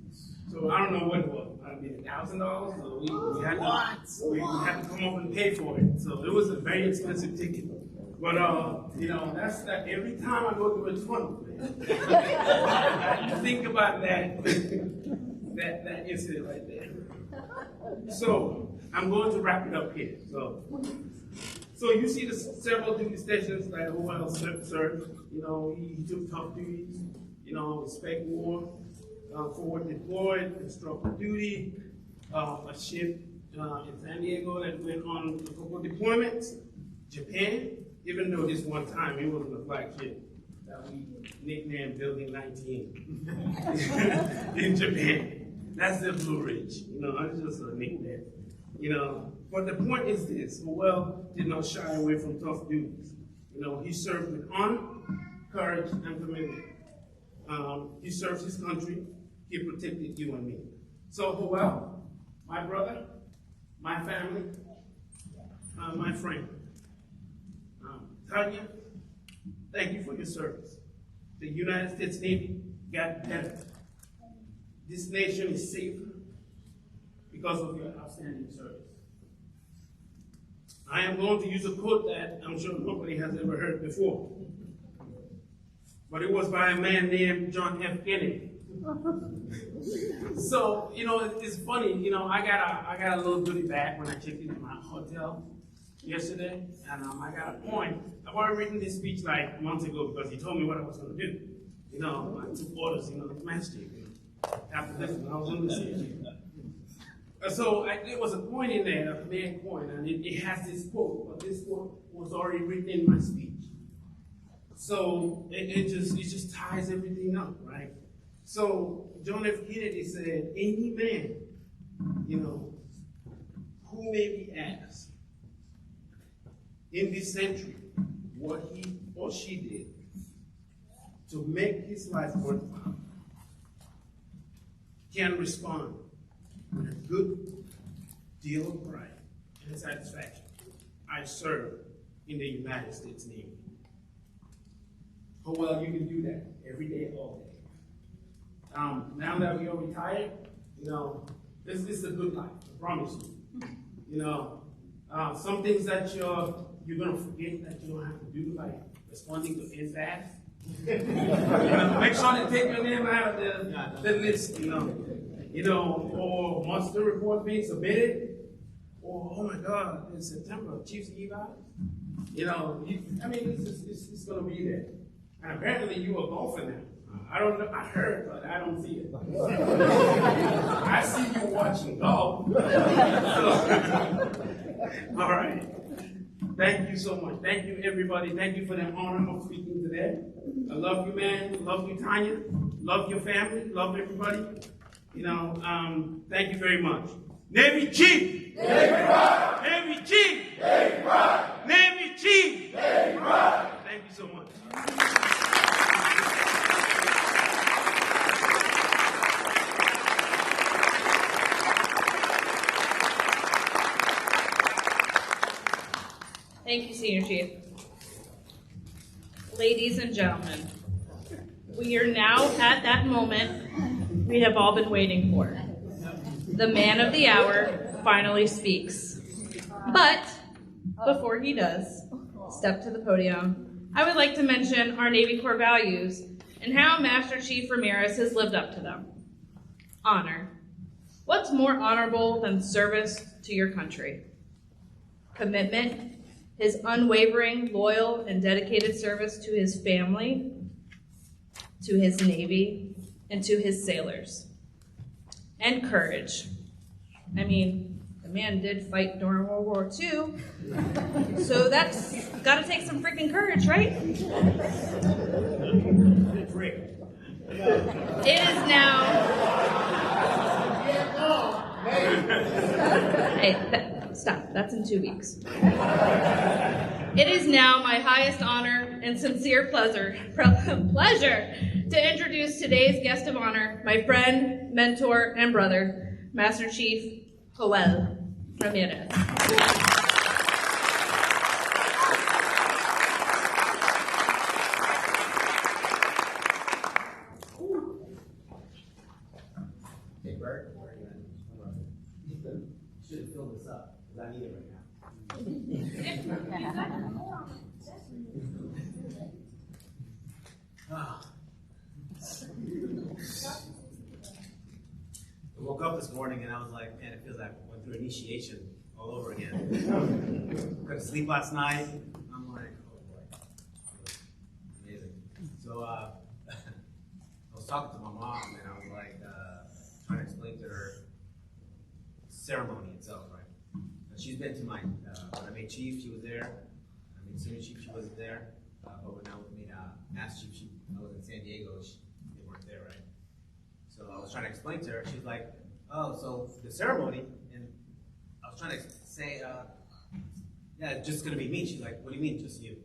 So I don't know what it was. I mean, $1,000. So we had to come up and pay for it. So it was a very expensive ticket. But you know, that's that. Every time I go to a tunnel, you think about that incident right there. So I'm going to wrap it up here. So you see the several duty stations that Howell served. You know, he took tough duties. You know, respect war, forward deployed, constructive duty, a ship in San Diego that went on a couple of deployments. Japan, even though this one time it wasn't a flagship, that we nicknamed Building 19 in Japan. That's the Blue Ridge. You know, it's just a nickname. You know, but the point is this: Howell did not shy away from tough duties. You know, he served with honor, courage, and commitment. He served his country. He protected you and me. So Howell, my brother, my family, my friend, Tanya, thank you for your service. The United States Navy got better. This nation is safer because of your outstanding service. I am going to use a quote that I'm sure nobody has ever heard before. But it was by a man named John F. Kennedy. So, you know, it's funny, you know, I got a little goodie bag when I checked into my hotel yesterday, and I got a point. I've already written this speech like months ago because he told me what I was going to do. You know, I took orders, you know, the master. After this one, I was on the stage. So there was a point in there, a main point, and it has this quote, but this quote was already written in my speech. So it just ties everything up, right? So John F. Kennedy said, any man, you know, who may be asked in this century what he or she did to make his life worthwhile can respond with a good deal of pride and satisfaction. I serve in the United States Navy. Oh, well, you can do that every day, all day. Now that we are retired, you know, this is a good life, I promise you. You know, some things that you're gonna forget that you don't have to do, like responding to NFAS. Make sure to take your name out of the list, you know, or monster report being submitted, or oh my God, in September, Chief's eval. You know, I mean, it's gonna be there. And apparently you are golfing now. I don't know, I heard, but I don't see it. I see you watching golf. All right. Thank you so much. Thank you, everybody. Thank you for the honor of speaking today. I love you, man. Love you, Tanya. Love your family. Love everybody. You know, thank you very much. Navy Chief! Navy Rock! Navy Chief! Navy Rock! Navy Chief! Navy Rock! Thank you so much. Thank you, Senior Chief. Ladies and gentlemen, we are now at that moment we have all been waiting for. The man of the hour finally speaks. But before he does step to the podium, I would like to mention our Navy Corps values and how Master Chief Ramirez has lived up to them. Honor. What's more honorable than service to your country? Commitment. His unwavering, loyal, and dedicated service to his family, to his Navy, and to his sailors. And courage. I mean, the man did fight during World War II, so that's gotta take some freaking courage, right? It is now... Hey, Stop, that's in 2 weeks. It is now my highest honor and sincere pleasure to introduce today's guest of honor, my friend, mentor, and brother, Master Chief Joel Ramirez. Hey, Bert, where are you at? Should have filled this up, because I need it right now. I woke up this morning and I was like, man, it feels like I went through initiation all over again. Couldn't sleep last night. I'm like, oh boy. Amazing. So I was talking to my mom and I was like, trying to explain to her the ceremony itself, right? And she's been to mine. When I made chief, she was there. I made senior chief, she wasn't there. But when I made master chief, I was in San Diego. They weren't there, right? So I was trying to explain to her. She's like, oh, so the ceremony, and I was trying to say, yeah, it's just gonna be me. She's like, what do you mean, just you?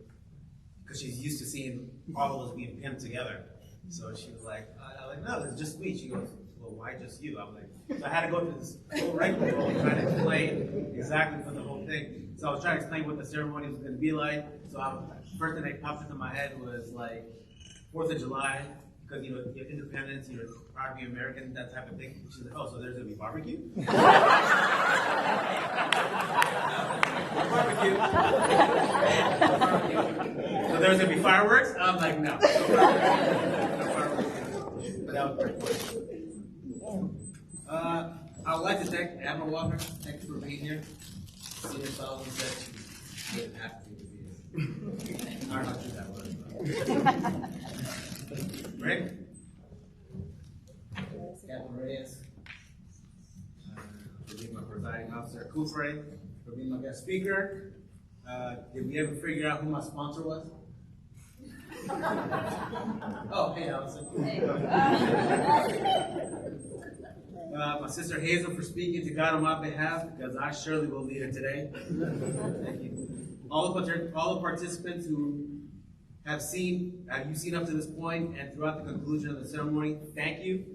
Because she's used to seeing all of us being pinned together. So she was like, I was like, no, it's just me. She goes, well, why just you? I'm like, so I had to go through this whole rigmarole trying to explain exactly for the whole thing. So I was trying to explain what the ceremony was going to be like. So first thing that popped into my head was like 4th of July, because you know, your independence, you're proud to be American, that type of thing. She's like, oh, so there's going to be barbecue? Barbecue. So there's going to be fireworks? I'm like, no. No fireworks. But that was pretty cool. I would like to thank Admiral Walker. Thank you for being here. Senior Solomon said she didn't have to be here. I don't know how true that was. Rick? Captain Reyes. For being my presiding officer. Kufre, for being my guest speaker. Did we ever figure out who my sponsor was? Oh, hey, Allison. My sister Hazel for speaking to God on my behalf, because I surely will lead her today. Thank you. All the participants who have you seen up to this point and throughout the conclusion of the ceremony, thank you.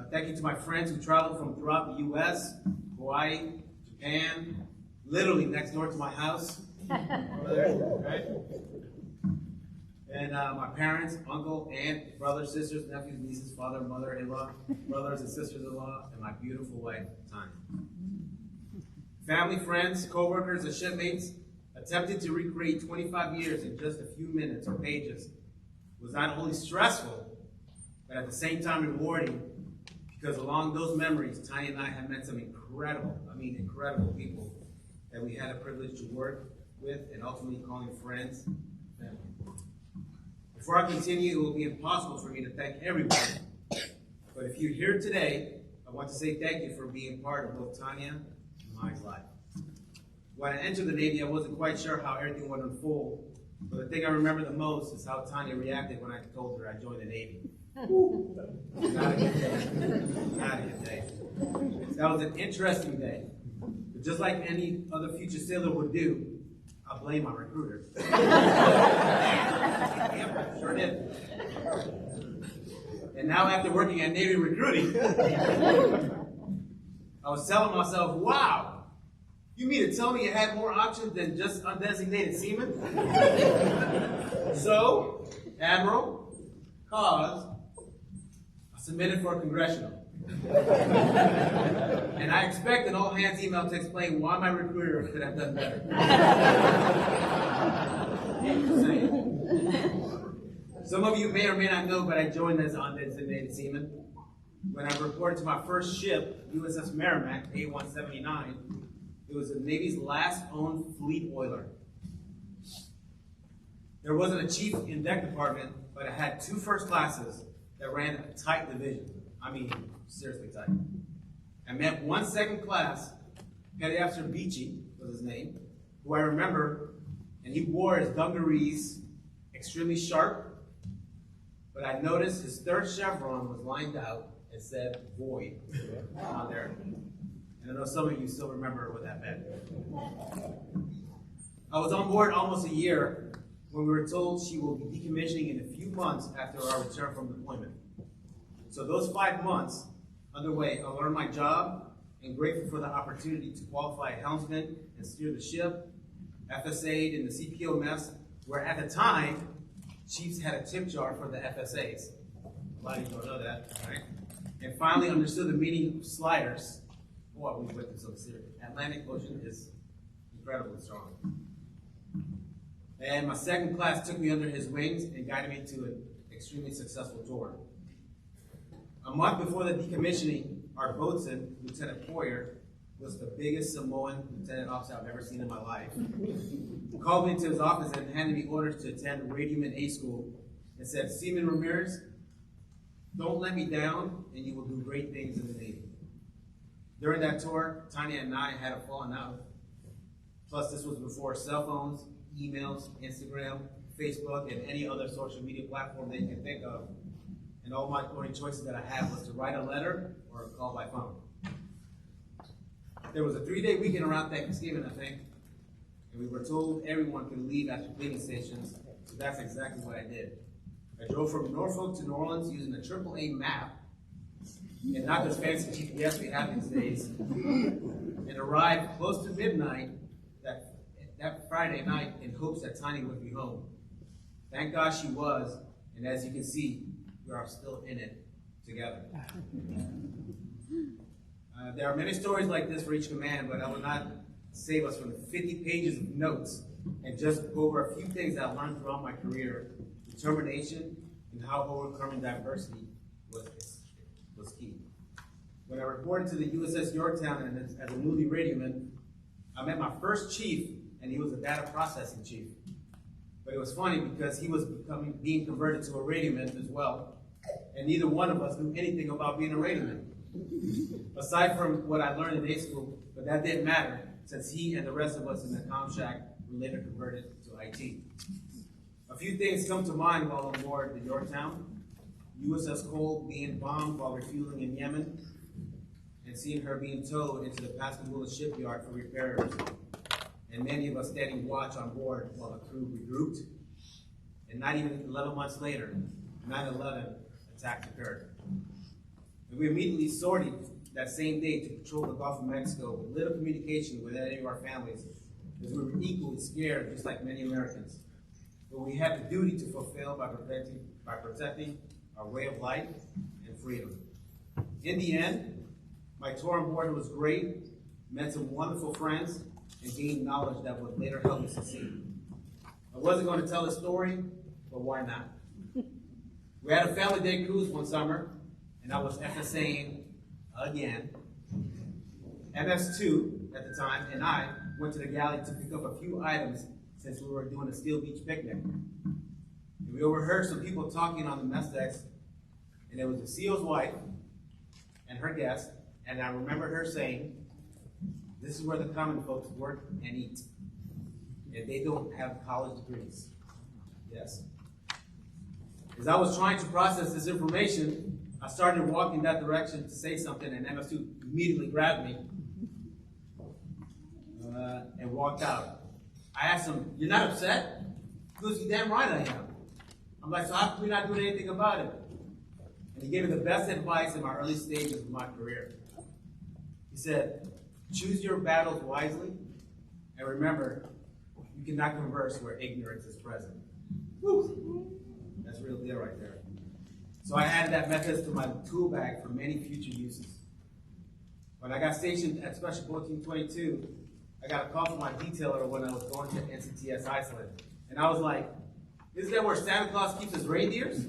Thank you to my friends who traveled from throughout the U.S., Hawaii, Japan, literally next door to my house. Over there, right? And my parents, uncle, aunt, brothers, sisters, nephews, nieces, father, mother-in-law, brothers and sisters-in-law, and my beautiful wife, Tanya. Family, friends, co-workers, and shipmates attempted to recreate 25 years in just a few minutes or pages was not only stressful, but at the same time rewarding, because along those memories, Tanya and I have met some incredible people that we had a privilege to work with and ultimately calling friends. Before I continue, it will be impossible for me to thank everybody. But if you're here today, I want to say thank you for being part of both Tanya and Mike's life. When I entered the Navy, I wasn't quite sure how everything would unfold. But the thing I remember the most is how Tanya reacted when I told her I joined the Navy. Not a good day. Not a good day. That was an interesting day. But just like any other future sailor would do, I blame my recruiter. Yep, sure did. And now after working at Navy recruiting, I was telling myself, wow, you mean to tell me you had more options than just undesignated seamen? So, Admiral, I submitted for a congressional. And I expect an all-hands email to explain why my recruiter could have done better. Just saying. Some of you may or may not know, but I joined as undesignated seaman. When I reported to my first ship, USS Merrimack, A179, it was the Navy's last owned fleet oiler. There wasn't a chief in deck department, but it had 2 first classes that ran a tight division. I mean, seriously tight. I met 1 second class, Petty Officer Beachy was his name, who I remember, and he wore his dungarees extremely sharp, but I noticed his 3rd chevron was lined out and said void on there. And I know some of you still remember what that meant. I was on board almost a year when we were told she will be decommissioning in a few months after our return from deployment. So those 5 months underway, I learned my job and grateful for the opportunity to qualify a helmsman and steer the ship, FSA'd in the CPO mess, where at the time, chiefs had a tip jar for the FSAs. A lot of you don't know that, right? And finally understood the meaning of sliders. Boy, we went through some serious. Atlantic Ocean is incredibly strong. And my second class took me under his wings and guided me to an extremely successful tour. A month before the decommissioning, our boatswain, Lieutenant Poyer, was the biggest Samoan lieutenant officer I've ever seen in my life. He called me into his office and handed me orders to attend Radioman A School and said, "Seaman Ramirez, don't let me down and you will do great things in the Navy." During that tour, Tanya and I had a falling out. Plus, this was before cell phones, emails, Instagram, Facebook, and any other social media platform that you can think of. And all my only choices that I had was to write a letter or call by phone. There was a 3-day weekend around Thanksgiving, I think, and we were told everyone could leave after cleaning stations, so that's exactly what I did. I drove from Norfolk to New Orleans using a AAA map, and not this fancy GPS we have these days, and arrived close to midnight that Friday night in hopes that Tiny would be home. Thank God she was, and as you can see, we are still in it together. There are many stories like this for each command, but I will not save us from the 50 pages of notes and just go over a few things that I learned throughout my career. Determination and how overcoming diversity was key. When I reported to the USS Yorktown and as a newly radioman, I met my first chief, and he was a data processing chief. But it was funny because he was being converted to a radioman as well, and neither one of us knew anything about being a radioman. Aside from what I learned in A school, but that didn't matter since he and the rest of us in the comm shack were later converted to IT. A few things come to mind while on board the Yorktown. USS Cole being bombed while refueling in Yemen, and seeing her being towed into the Pascagoula shipyard for repairs, and many of us standing watch on board while the crew regrouped. And not even 11 months later, 9/11 attacks occurred. And we immediately sorted that same day to patrol the Gulf of Mexico with little communication with any of our families, because we were equally scared, just like many Americans. But we had the duty to fulfill by protecting our way of life and freedom. In the end, my tour on board was great, met some wonderful friends, and gained knowledge that would later help me succeed. I wasn't going to tell the story, but why not? We had a family day cruise one summer, and I was FSAing again. MS2 at the time, and I went to the galley to pick up a few items since we were doing a Steel Beach picnic. And we overheard some people talking on the mess decks, and it was the CEO's wife and her guest, and I remember her saying, "This is where the common folks work and eat, and they don't have college degrees." Yes. As I was trying to process this information, I started walking that direction to say something, and MS2 immediately grabbed me and walked out. I asked him, "You're not upset?" He goes, "You're damn right I am." I'm like, "So how can we not do anything about it?" And he gave me the best advice in my early stages of my career. He said, "Choose your battles wisely, and remember, you cannot converse where ignorance is present." Woo. That's real deal right there. So I added that method to my tool bag for many future uses. When I got stationed at Special 1422, I got a call from my detailer when I was going to NCTS Iceland. And I was like, "Isn't that where Santa Claus keeps his reindeers?"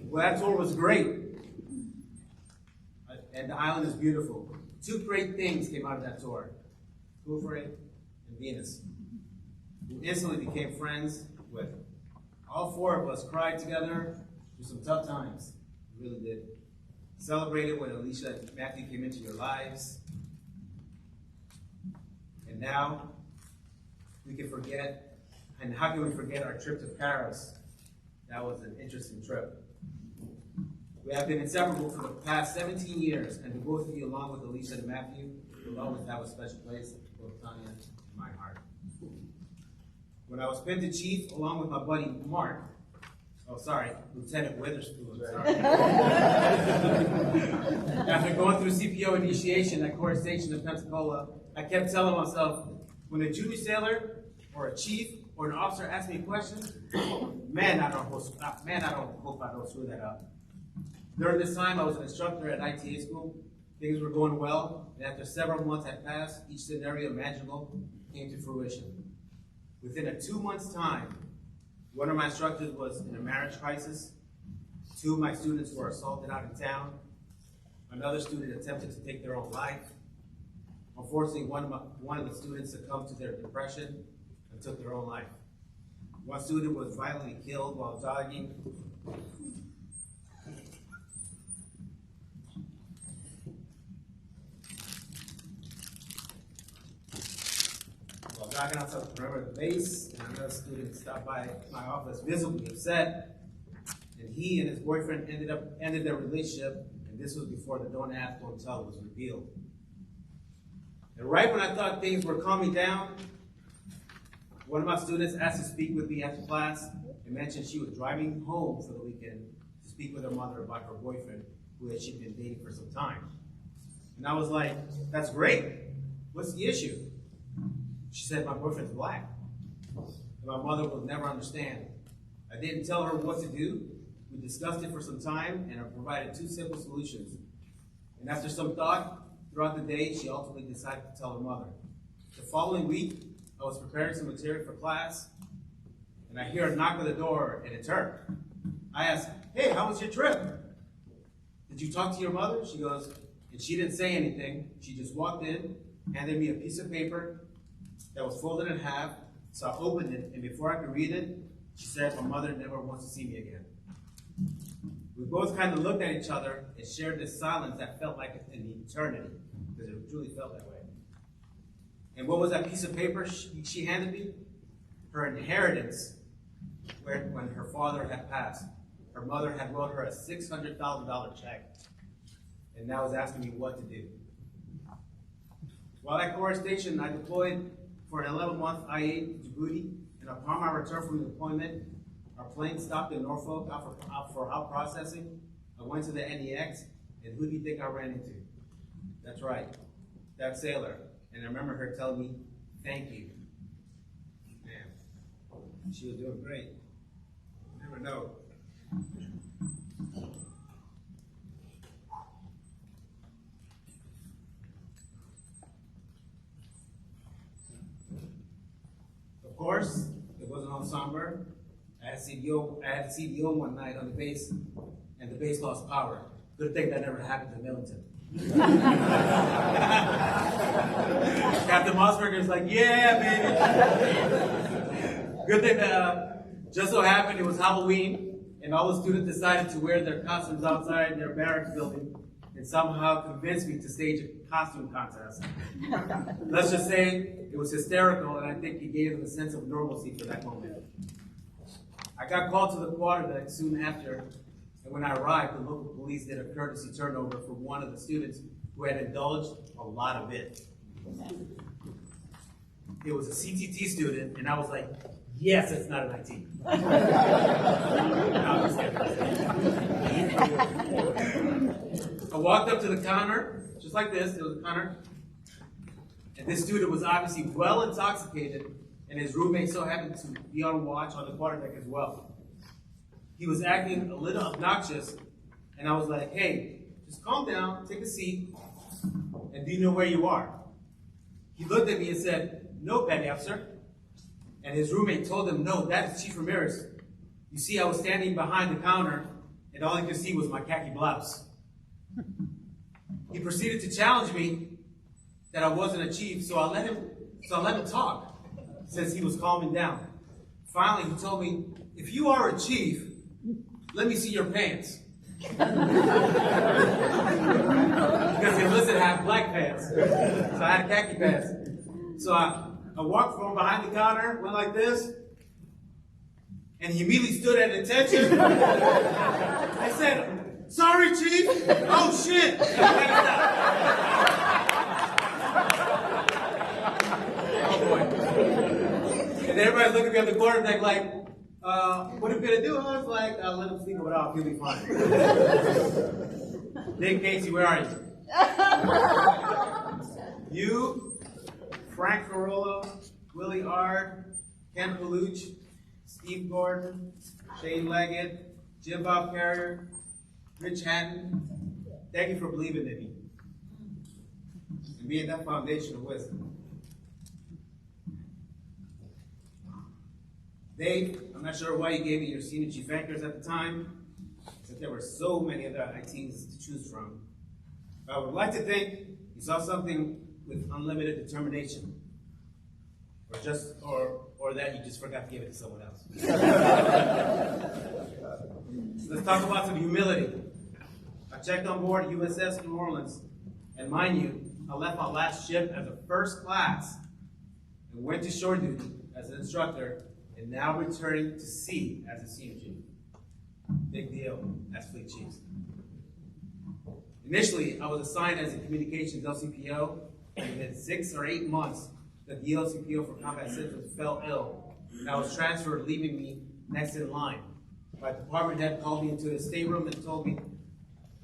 Well, that tour was great. And the island is beautiful. Two great things came out of that tour: Kufre and Venus, who instantly became friends with. All four of us cried together through some tough times. We really did. Celebrated when Alicia and Matthew came into your lives. And now we can forget, and how can we forget our trip to Paris? That was an interesting trip. We have been inseparable for the past 17 years, and the both of you, along with Alicia and Matthew, will always have a special place, both Tanya and my heart. When I was pinned to chief, along with my buddy Mark, Lieutenant Witherspoon, sorry. After going through CPO initiation at Corps Station in Pensacola, I kept telling myself, when a junior sailor or a chief or an officer asks me a question, man, I don't hope I don't screw that up. During this time, I was an instructor at ITA school. Things were going well, and after several months had passed, each scenario imaginable came to fruition. Within a 2 months' time, one of my instructors was in a marriage crisis. 2 of my students were assaulted out in town. Another student attempted to take their own life. Unfortunately, one of the students succumbed to their depression and took their own life. One student was violently killed while jogging. Jogging outside the perimeter of the base, and another student stopped by my office visibly upset, and he and his boyfriend ended their relationship, and this was before the don't ask, don't tell was revealed. And right when I thought things were calming down, one of my students asked to speak with me after class and mentioned she was driving home for the weekend to speak with her mother about her boyfriend, who she'd been dating for some time. And I was like, that's great. What's the issue? She said, my boyfriend's black, and my mother will never understand. I didn't tell her what to do. We discussed it for some time, and I provided 2 simple solutions. And after some thought, throughout the day, she ultimately decided to tell her mother. The following week, I was preparing some material for class, and I hear a knock on the door, and it's her. I asked, hey, how was your trip? Did you talk to your mother? She goes, and she didn't say anything. She just walked in, handed me a piece of paper that was folded in half, so I opened it, and before I could read it, she said, my mother never wants to see me again. We both kind of looked at each other and shared this silence that felt like an eternity, because it truly felt that way. And what was that piece of paper she handed me? Her inheritance, when her father had passed. Her mother had wrote her a $600,000 check, and now was asking me what to do. While at Corps Station, I deployed for an 11-month IA to Djibouti, and upon my return from deployment, our plane stopped in Norfolk for out processing. I went to the NEX, and who do you think I ran into? That's right, that sailor. And I remember her telling me, thank you. Man, she was doing great. You never know. Of course, it wasn't all somber. I had to CDO one night on the base, and the base lost power. Good thing that never happened to Millington. Captain Mossberger's like, yeah, baby. Good thing that just so happened it was Halloween, and all the students decided to wear their costumes outside their barracks building, and somehow convinced me to stage a costume contest. Let's just say it was hysterical, and I think it gave them a sense of normalcy for that moment. I got called to the quarterdeck soon after, and when I arrived, the local police did a courtesy turnover for one of the students who had indulged a lot of it. It was a CTT student, and I was like, yes, it's not an IT. I walked up to the counter, just like this, there was a counter, and this student was obviously well intoxicated, and his roommate so happened to be on watch on the quarterdeck as well. He was acting a little obnoxious, and I was like, hey, just calm down, take a seat, and do you know where you are? He looked at me and said, no, petty officer. And his roommate told him, no, that is Chief Ramirez. You see, I was standing behind the counter, and all he could see was my khaki blouse. He proceeded to challenge me that I wasn't a chief, so I let him talk, since he was calming down. Finally, he told me, if you are a chief, let me see your pants. Because he listed have black pants, so I had khaki pants. So I walked from behind the counter, went like this, and he immediately stood at attention. I said, Sorry, Chief. Oh, shit. Oh, boy. And everybody's looking at me on the quarterback like, what are we going to do? I was like, I'll let him sleep it off. He'll be fine. Dick Casey, where are you? You, Frank Carollo, Willie Ard, Ken Paluch, Steve Gordon, Shane Leggett, Jim Bob Carrier, Rich Hatton, thank you for believing in me and being that foundation of wisdom. Dave, I'm not sure why you gave me your senior chief anchors at the time, since there were so many other ITs to choose from. But I would like to think you saw something with unlimited determination, or that you just forgot to give it to someone else. Let's talk about some humility. I checked on board USS New Orleans, and mind you, I left my last ship as a first class and went to shore duty as an instructor, and now returning to sea as a senior chief. Big deal as fleet chiefs. Initially, I was assigned as a communications LCPO, and within 6 or 8 months, the LCPO for combat systems fell ill, and I was transferred, leaving me next in line. My department head called me into his stateroom and told me,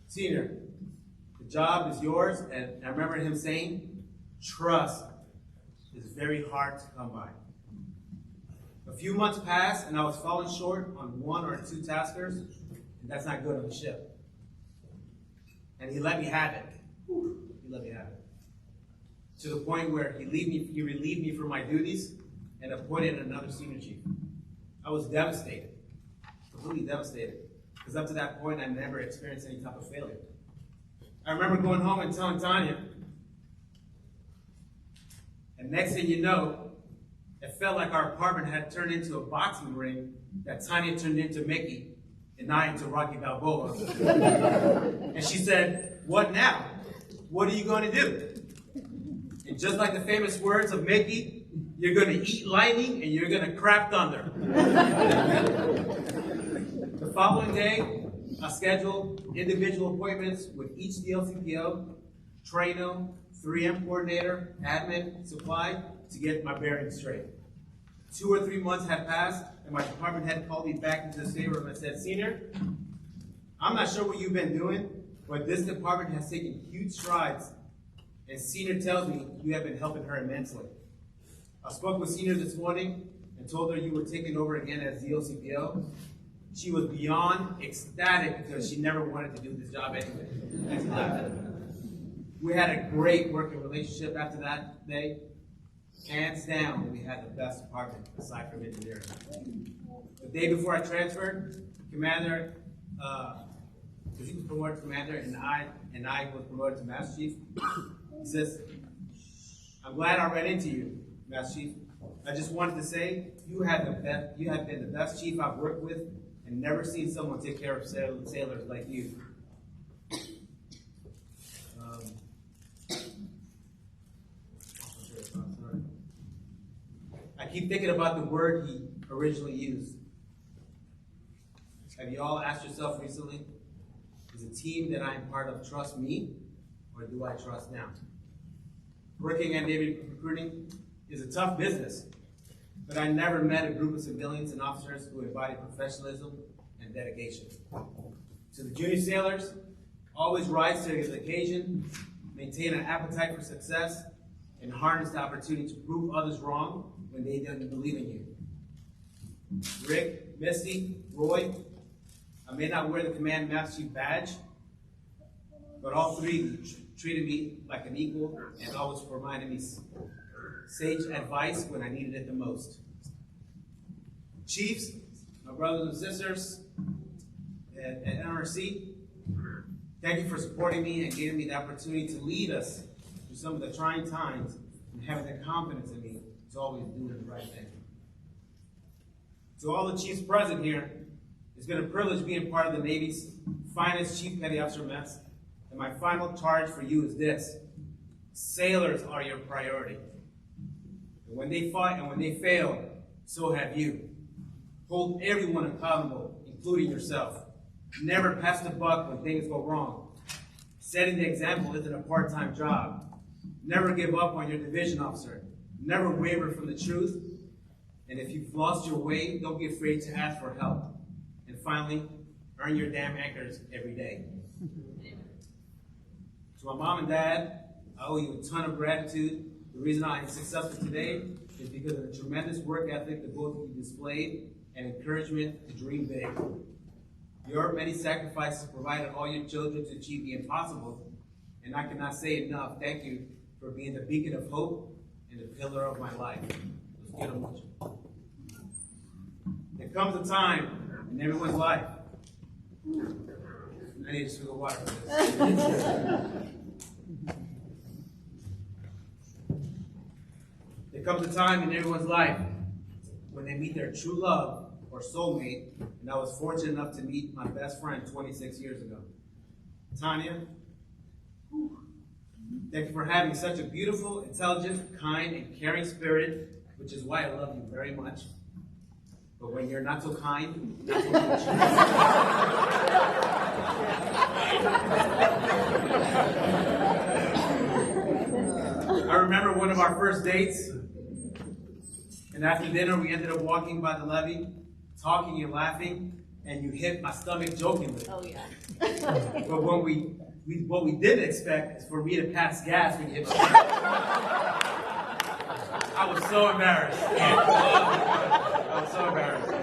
"Senior, the job is yours," and I remember him saying, "Trust is very hard to come by." A few months passed, and I was falling short on 1 or 2 taskers, and that's not good on the ship. And he let me have it. He let me have it. To the point where he relieved me from my duties and appointed another senior chief. I was devastated, completely devastated, because up to that point, I never experienced any type of failure. I remember going home and telling Tanya, and next thing you know, it felt like our apartment had turned into a boxing ring that Tanya turned into Mickey and I into Rocky Balboa. And she said, "What now? What are you going to do?" And just like the famous words of Mickey, you're going to eat lightning and you're going to crap thunder. The following day, I scheduled individual appointments with each DLCPO, Traino, 3M coordinator, admin, supply, to get my bearings straight. 2 or 3 months had passed, and my department head called me back into the stateroom and said, "Senior, I'm not sure what you've been doing, but this department has taken huge strides, and Senior tells me you have been helping her immensely. I spoke with Senior this morning and told her you were taking over again as DLCPO. She was beyond ecstatic because she never wanted to do this job anyway." We had a great working relationship after that day. Hands down, we had the best department aside from engineering. The day before I transferred, Commander, because he was promoted to Commander and I was promoted to Master Chief, he says, "I'm glad I ran into you, Master Chief. I just wanted to say you have been the best chief I've worked with and never seen someone take care of sailors like you." I keep thinking about the word he originally used. Have you all asked yourself recently, does the team that I'm part of trust me, or do I trust them? Working at Navy recruiting is a tough business, but I never met a group of civilians and officers who embody professionalism and dedication. To the junior sailors, always rise to the occasion, maintain an appetite for success, and harness the opportunity to prove others wrong when they didn't believe in you. Rick, Misty, Roy, I may not wear the Command Master Chief badge, but all three treated me like an equal and always provided me sage advice when I needed it the most. Chiefs, my brothers and sisters at NRC, thank you for supporting me and giving me the opportunity to lead us through some of the trying times and having the confidence in me to always do the right thing. To all the chiefs present here, it's been a privilege being part of the Navy's finest Chief Petty Officer mess, and my final charge for you is this: sailors are your priority. And when they fight and when they fail, so have you. Hold everyone accountable, including yourself. Never pass the buck when things go wrong. Setting the example isn't a part-time job. Never give up on your division officer. Never waver from the truth. And if you've lost your way, don't be afraid to ask for help. And finally, earn your damn anchors every day. To my mom and dad, I owe you a ton of gratitude. The reason I am successful today is because of the tremendous work ethic that both of you displayed and encouragement to dream big. Your many sacrifices provided all your children to achieve the impossible, and I cannot say enough thank you for being the beacon of hope and the pillar of my life. Los quiero mucho. There comes a time in everyone's life. I need a swig of water for this. There comes a time in everyone's life when they meet their true love or soulmate, and I was fortunate enough to meet my best friend 26 years ago. Tanya, thank you for having such a beautiful, intelligent, kind, and caring spirit, which is why I love you very much. But when you're not so kind, not so much. I remember one of our first dates, and after dinner we ended up walking by the levee, talking and laughing, and you hit my stomach jokingly. Oh, yeah. But what we didn't expect is for me to pass gas when you hit my stomach. I was so embarrassed. I was so embarrassed.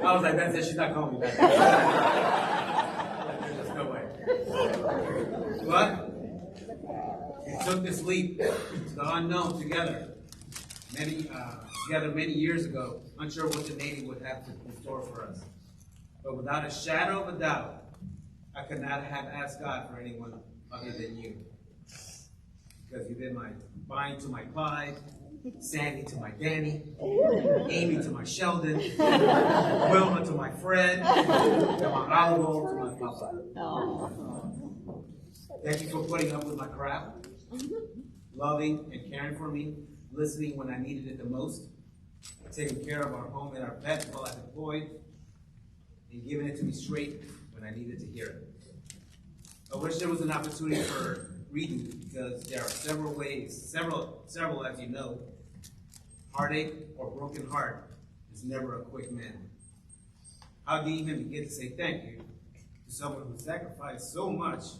I was like, that's it, she's not calling me back. There's no way. But we took this leap to the unknown together many years ago, unsure what the Navy would have in store for us. But without a shadow of a doubt, I could not have asked God for anyone other than you. Because you've been my Bonnie to my Clyde, Sandy to my Danny, Amy to my Sheldon, Wilma to my Fred, and my Oliver to my Papa. Thank you for putting up with my crap, loving and caring for me, listening when I needed it the most, taking care of our home and our pets while I deployed, and giving it to me straight when I needed to hear it. I wish there was an opportunity for redo, because there are several ways, several as you know. Heartache or broken heart is never a quick mend. How do you even begin to say thank you to someone who sacrificed so much,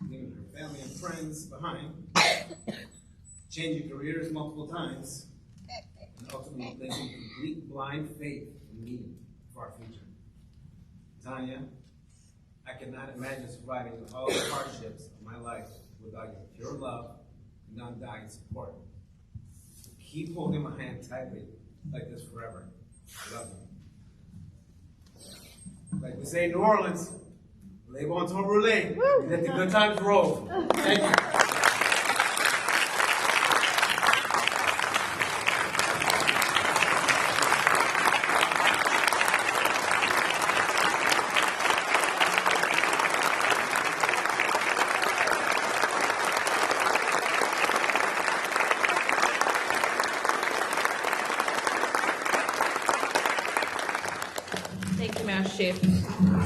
leaving her family and friends behind, changing careers multiple times, and ultimately placing complete blind faith in me for our future? Tanya, I cannot imagine surviving all the hardships of my life without your pure love and undying support. Keep holding my hand tightly like this forever. I love you. Like we say in New Orleans, les bon temps roulé. Let the good times roll. Thank you. Chief.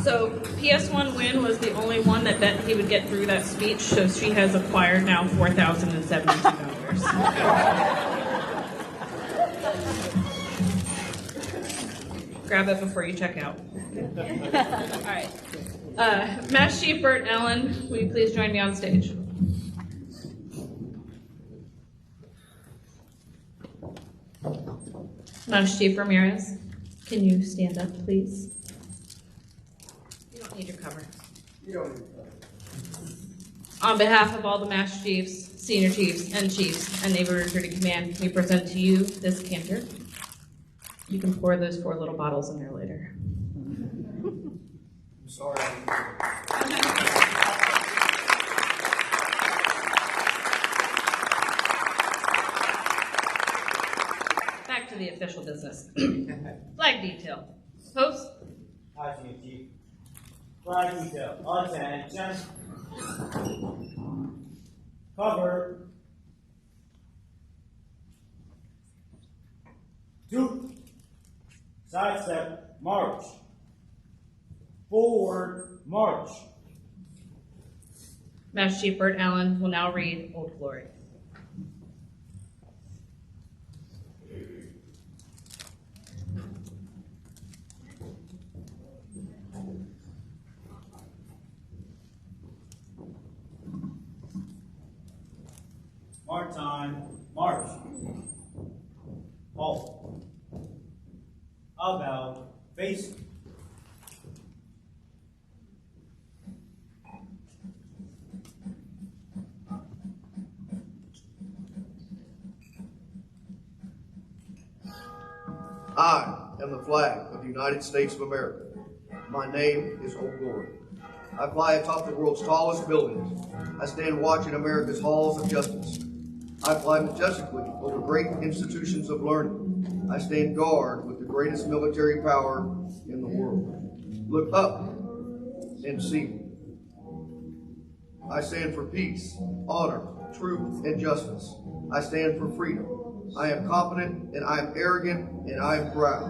So PS1 win was the only one that he would get through that speech, so she has acquired now $4,072. Grab it before you check out. All right. Master Chief Bert Ellen, will you please join me on stage? Master Chief Ramirez, can you stand up, please? You don't need your cover. On behalf of all the Master Chiefs, Senior Chiefs, and Naval Recruiting Command, we present to you this canter. You can pour those 4 little bottles in there later. I'm sorry. Back to the official business. Flag detail. Post. Hi, Chief. Flag detail. Attention. Cover. 2. Sidestep, march. Forward, march. Master Chief Bert Allen will now read Old Glory. March time, march. Halt. About, face. I am the flag of the United States of America. My name is Old Glory. I fly atop the world's tallest buildings. I stand watch in America's halls of justice. I fly majestically over great institutions of learning. I stand guard with the greatest military power in the world. Look up and see me. I stand for peace, honor, truth, and justice. I stand for freedom. I am confident, and I am arrogant, and I am proud.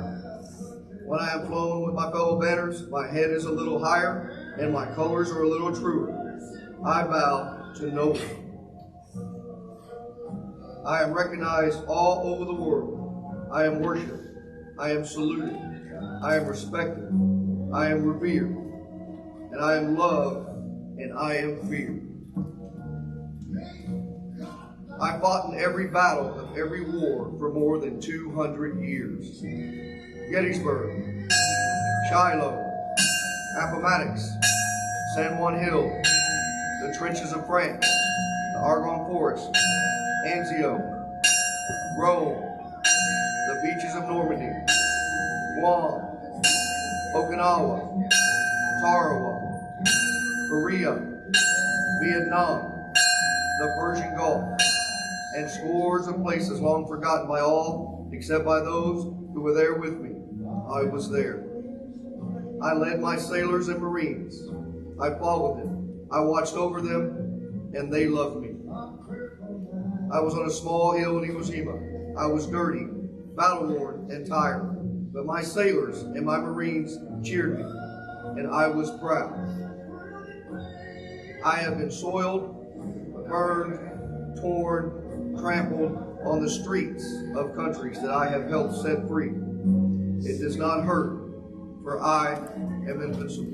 When I am flown with my fellow banners, my head is a little higher, and my colors are a little truer. I bow to no one. I am recognized all over the world. I am worshipped. I am saluted. I am respected. I am revered. And I am loved, and I am feared. I fought in every battle of every war for more than 200 years. Gettysburg, Shiloh, Appomattox, San Juan Hill, the trenches of France, the Argonne Forest, Anzio, Rome, the beaches of Normandy, Guam, Okinawa, Tarawa, Korea, Vietnam, the Persian Gulf, and scores of places long forgotten by all except by those who were there with me. I was there. I led my sailors and Marines. I followed them. I watched over them, and they loved me. I was on a small hill in Iwo Jima. I was dirty, battle-worn, and tired. But my sailors and my Marines cheered me, and I was proud. I have been soiled, burned, torn, trampled on the streets of countries that I have helped set free. It does not hurt, for I am invincible.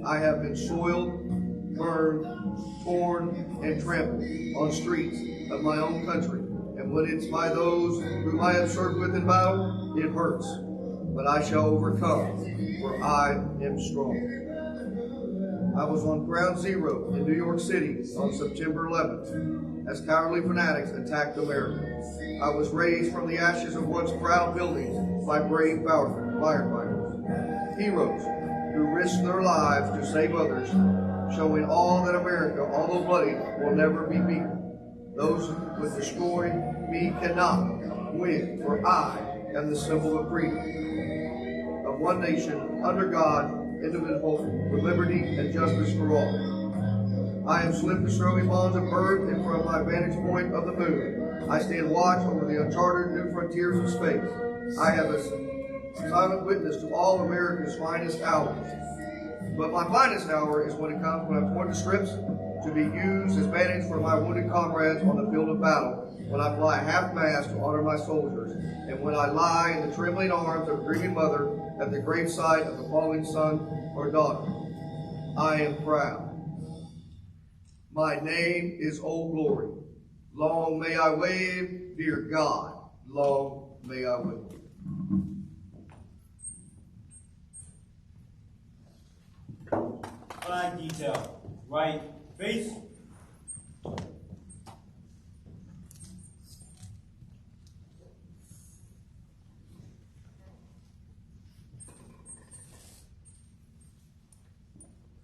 I have been soiled, burned, torn, and trampled on streets of my own country. And when it's by those whom I have served with in battle, it hurts. But I shall overcome, for I am strong. I was on ground zero in New York City on September 11th as cowardly fanatics attacked America. I was raised from the ashes of once proud buildings by brave firefighters, heroes who risked their lives to save others, showing all that America, although bloody, will never be beaten. Those who would destroy me cannot win, for I am the symbol of freedom, of one nation, under God, indivisible, with liberty and justice for all. I have slipped the strobing bonds of earth, and from my vantage point of the moon, I stand watch over the uncharted new frontiers of space. I have a silent witness to all America's finest hours. But my finest hour is when it comes when I'm torn to strips to be used as bandage for my wounded comrades on the field of battle, when I fly half-mast to honor my soldiers, and when I lie in the trembling arms of a grieving mother at the graveside of a falling son or daughter. I am proud. My name is Old Glory. Long may I wave, dear God, long may I wave. Flag detail, right face.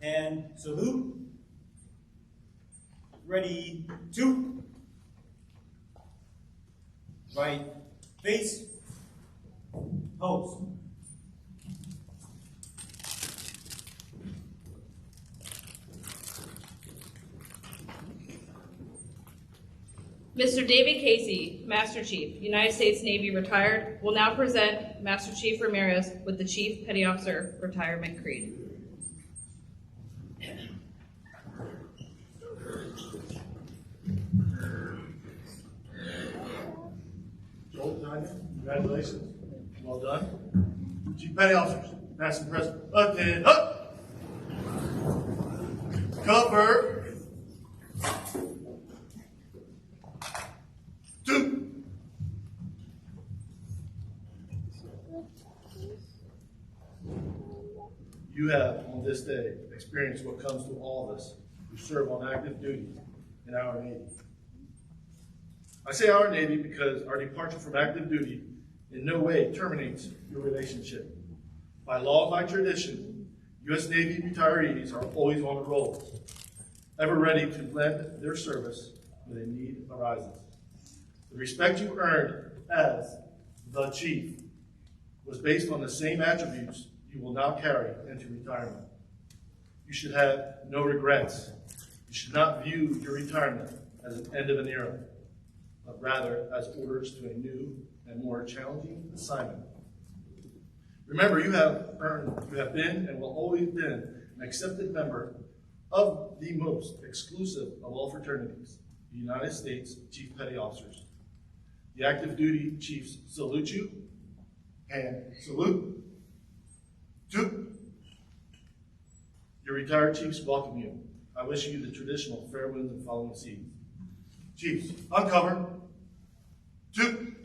And salute. Ready, two. Right face. Pose. Mr. David Casey, Master Chief, United States Navy retired, will now present Master Chief Ramirez with the Chief Petty Officer Retirement Creed. Joel, Tanya, congratulations. Well done. Chief Petty Officers, Master President, attend up. Cover. 2. You have, on this day, experienced what comes to all of us who serve on active duty in our Navy. I say our Navy because our departure from active duty in no way terminates your relationship. By law and by tradition, U.S. Navy retirees are always on the roll, ever ready to lend their service when a need arises. The respect you earned as the Chief was based on the same attributes you will now carry into retirement. You should have no regrets. You should not view your retirement as an end of an era, but rather as orders to a new and more challenging assignment. Remember, you have been and will always been an accepted member of the most exclusive of all fraternities, the United States Chief Petty Officers. The active duty chiefs salute you and salute. 2. Your retired chiefs welcome you. I wish you the traditional fair winds and following seas. Chiefs, uncover. 2.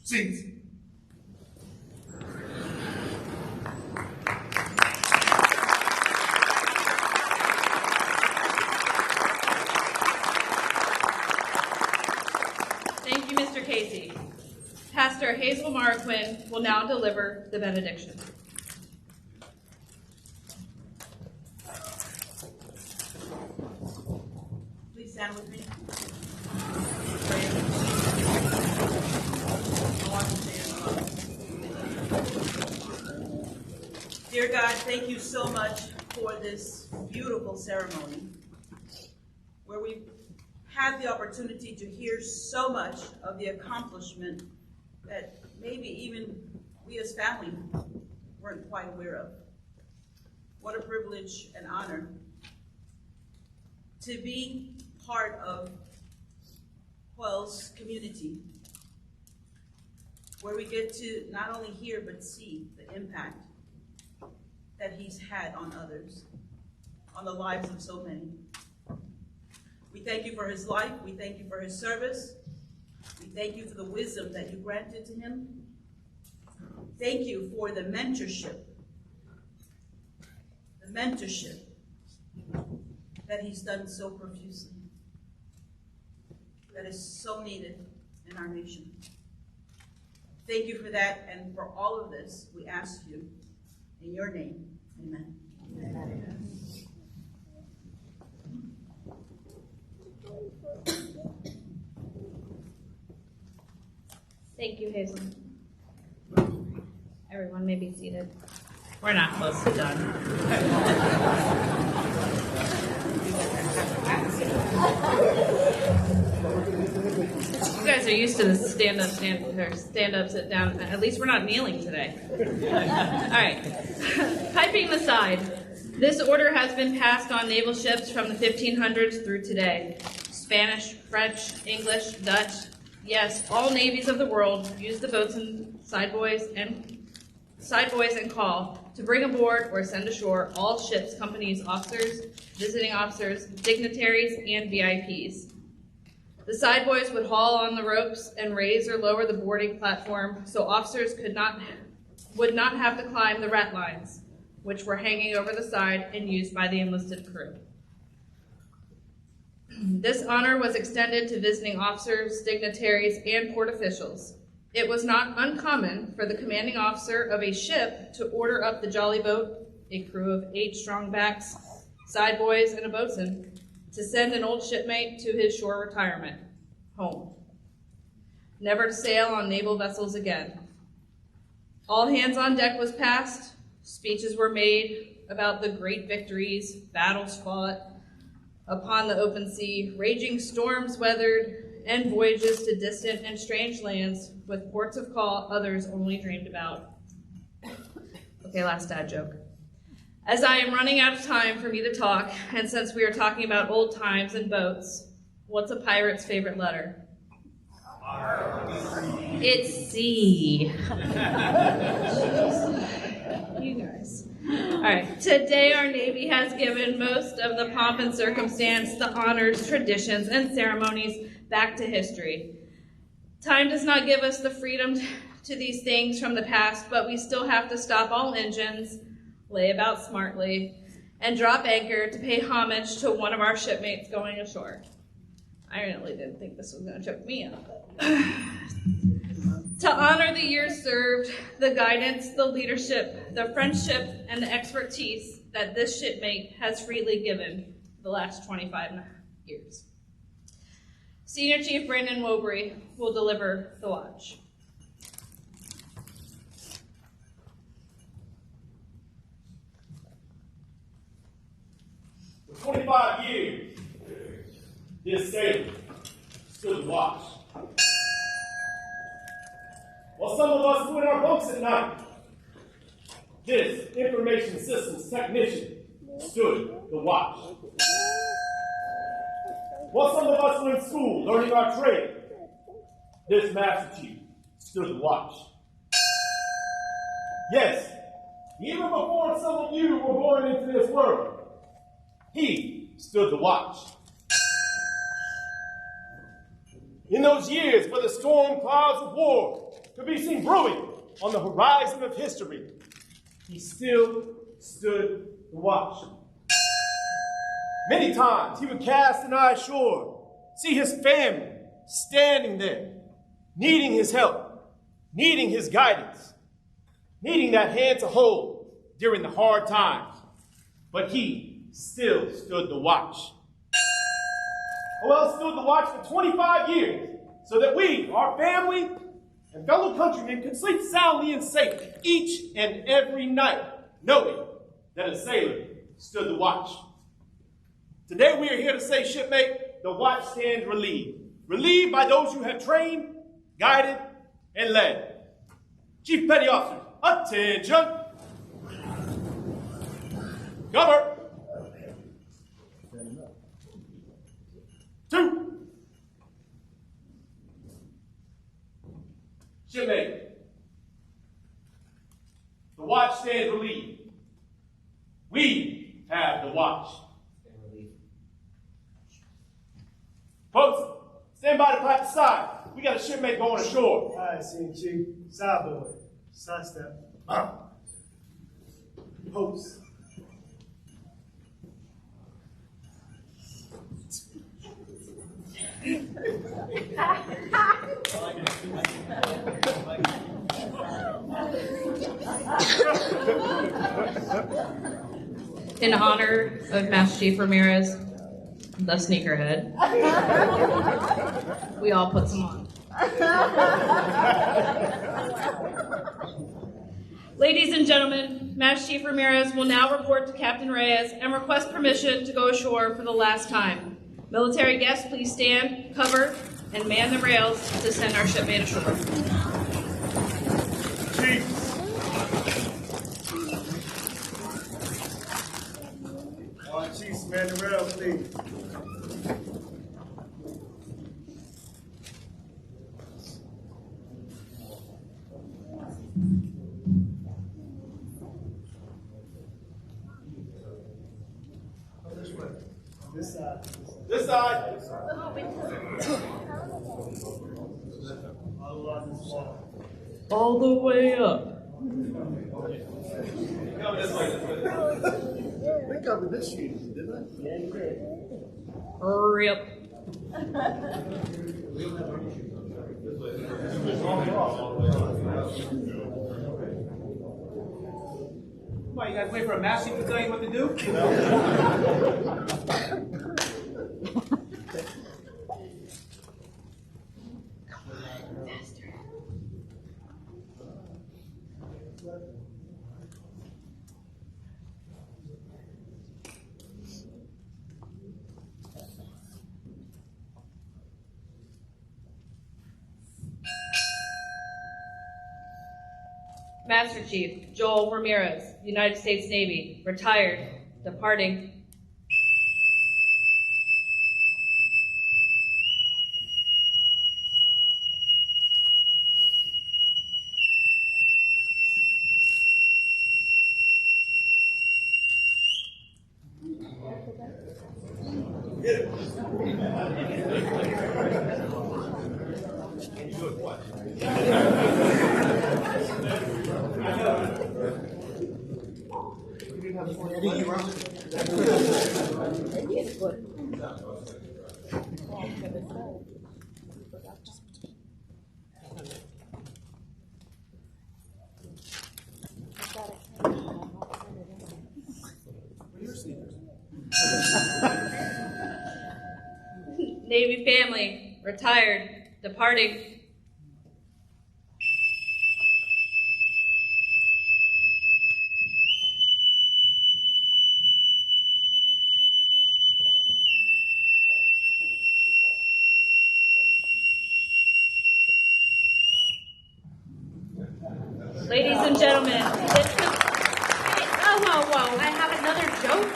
Seats. Thank you, Mr. Casey. Pastor Hazel Marquin will now deliver the benediction. Please stand with me. Dear God, thank you so much for this beautiful ceremony where we've had the opportunity to hear so much of the accomplishment that maybe even we as family weren't quite aware of. What a privilege and honor to be part of Quell's community, where we get to not only hear but see the impact that he's had on others, on the lives of so many. We thank you for his life. We thank you for his service. We thank you for the wisdom that you granted to him. Thank you for the mentorship that he's done so profusely, that is so needed in our nation. Thank you for that, and for all of this, we ask you in your name. Amen. Amen. Thank you, Hazel. Everyone may be seated. We're not close to done. You guys are used to the stand up, sit down. At least we're not kneeling today. All right. Piping aside, this order has been passed on naval ships from the 1500s through today. Spanish, French, English, Dutch. Yes, all navies of the world use the boatswain, sideboys, and call to bring aboard or send ashore all ships, companies, officers, visiting officers, dignitaries, and VIPs. The sideboys would haul on the ropes and raise or lower the boarding platform so officers would not have to climb the rat lines, which were hanging over the side and used by the enlisted crew. This honor was extended to visiting officers, dignitaries, and port officials. It was not uncommon for the commanding officer of a ship to order up the jolly boat, a crew of 8 strong backs, sideboys, and a boatswain, to send an old shipmate to his shore retirement home, never to sail on naval vessels again. All hands on deck was passed. Speeches were made about the great victories, battles fought upon the open sea, raging storms weathered, and voyages to distant and strange lands with ports of call others only dreamed about. Okay, last dad joke. As I am running out of time for me to talk, and since we are talking about old times and boats, what's a pirate's favorite letter? It's C. You guys. All right, today our Navy has given most of the pomp and circumstance, the honors, traditions, and ceremonies back to history. Time does not give us the freedom to these things from the past, but we still have to stop all engines, lay about smartly, and drop anchor to pay homage to one of our shipmates going ashore. I really didn't think this was going to choke me up. To honor the years served, the guidance, the leadership, the friendship, and the expertise that this shipmate has freely given for the last 25 years. Senior Chief Brandon Wobry will deliver the watch. For 25 years, this sailor stood watch. While some of us were in our bunks at night, this information systems technician stood the watch. While some of us were in school learning our trade, this master chief stood the watch. Yes, even before some of you were born into this world, he stood the watch. In those years where the storm clouds of war could be seen brewing on the horizon of history, he still stood the watch. Many times he would cast an eye ashore, see his family standing there, needing his help, needing his guidance, needing that hand to hold during the hard times. But he still stood the watch. OL stood the watch for 25 years so that we, our family, and fellow countrymen could sleep soundly and safely each and every night, knowing that a sailor stood the watch. Today we are here to say, shipmate, the watch stands relieved. Relieved by those who have trained, guided, and led. Chief Petty Officers, attention! Cover! 2. Shipmate, the watch stands relieved. We have the watch. Folks, stand by to clap the side. We got a shipmate going ashore. All right, Senior Chief. Sideboard. Side step. Post. In honor of Master Chief Ramirez, the sneakerhead, we all put some on. Ladies and gentlemen, Master Chief Ramirez will now report to Captain Reyes and request permission to go ashore for the last time. Military guests, please stand, cover, and man the rails to send our shipmate ashore. Chief. All right, Chiefs, man the rails, please. This side. This side. All the way up. Come this way. We covered this sheet, didn't I? Yeah, you did. Hurry up. What, you guys wait for a master chief to tell you what to do? Master Chief Joel Ramirez, United States Navy, retired, departing. Navy family, retired, departing. Ladies and gentlemen, whoa, I have another joke.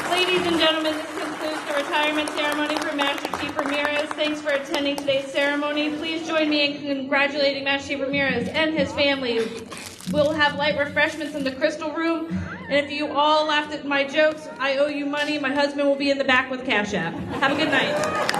Ladies and gentlemen, this concludes the retirement ceremony for Master Chief Ramirez. Thanks for attending today's ceremony. Please join me in congratulating Master Chief Ramirez and his family. We'll have light refreshments in the Crystal Room. And if you all laughed at my jokes, I owe you money. My husband will be in the back with Cash App. Have a good night.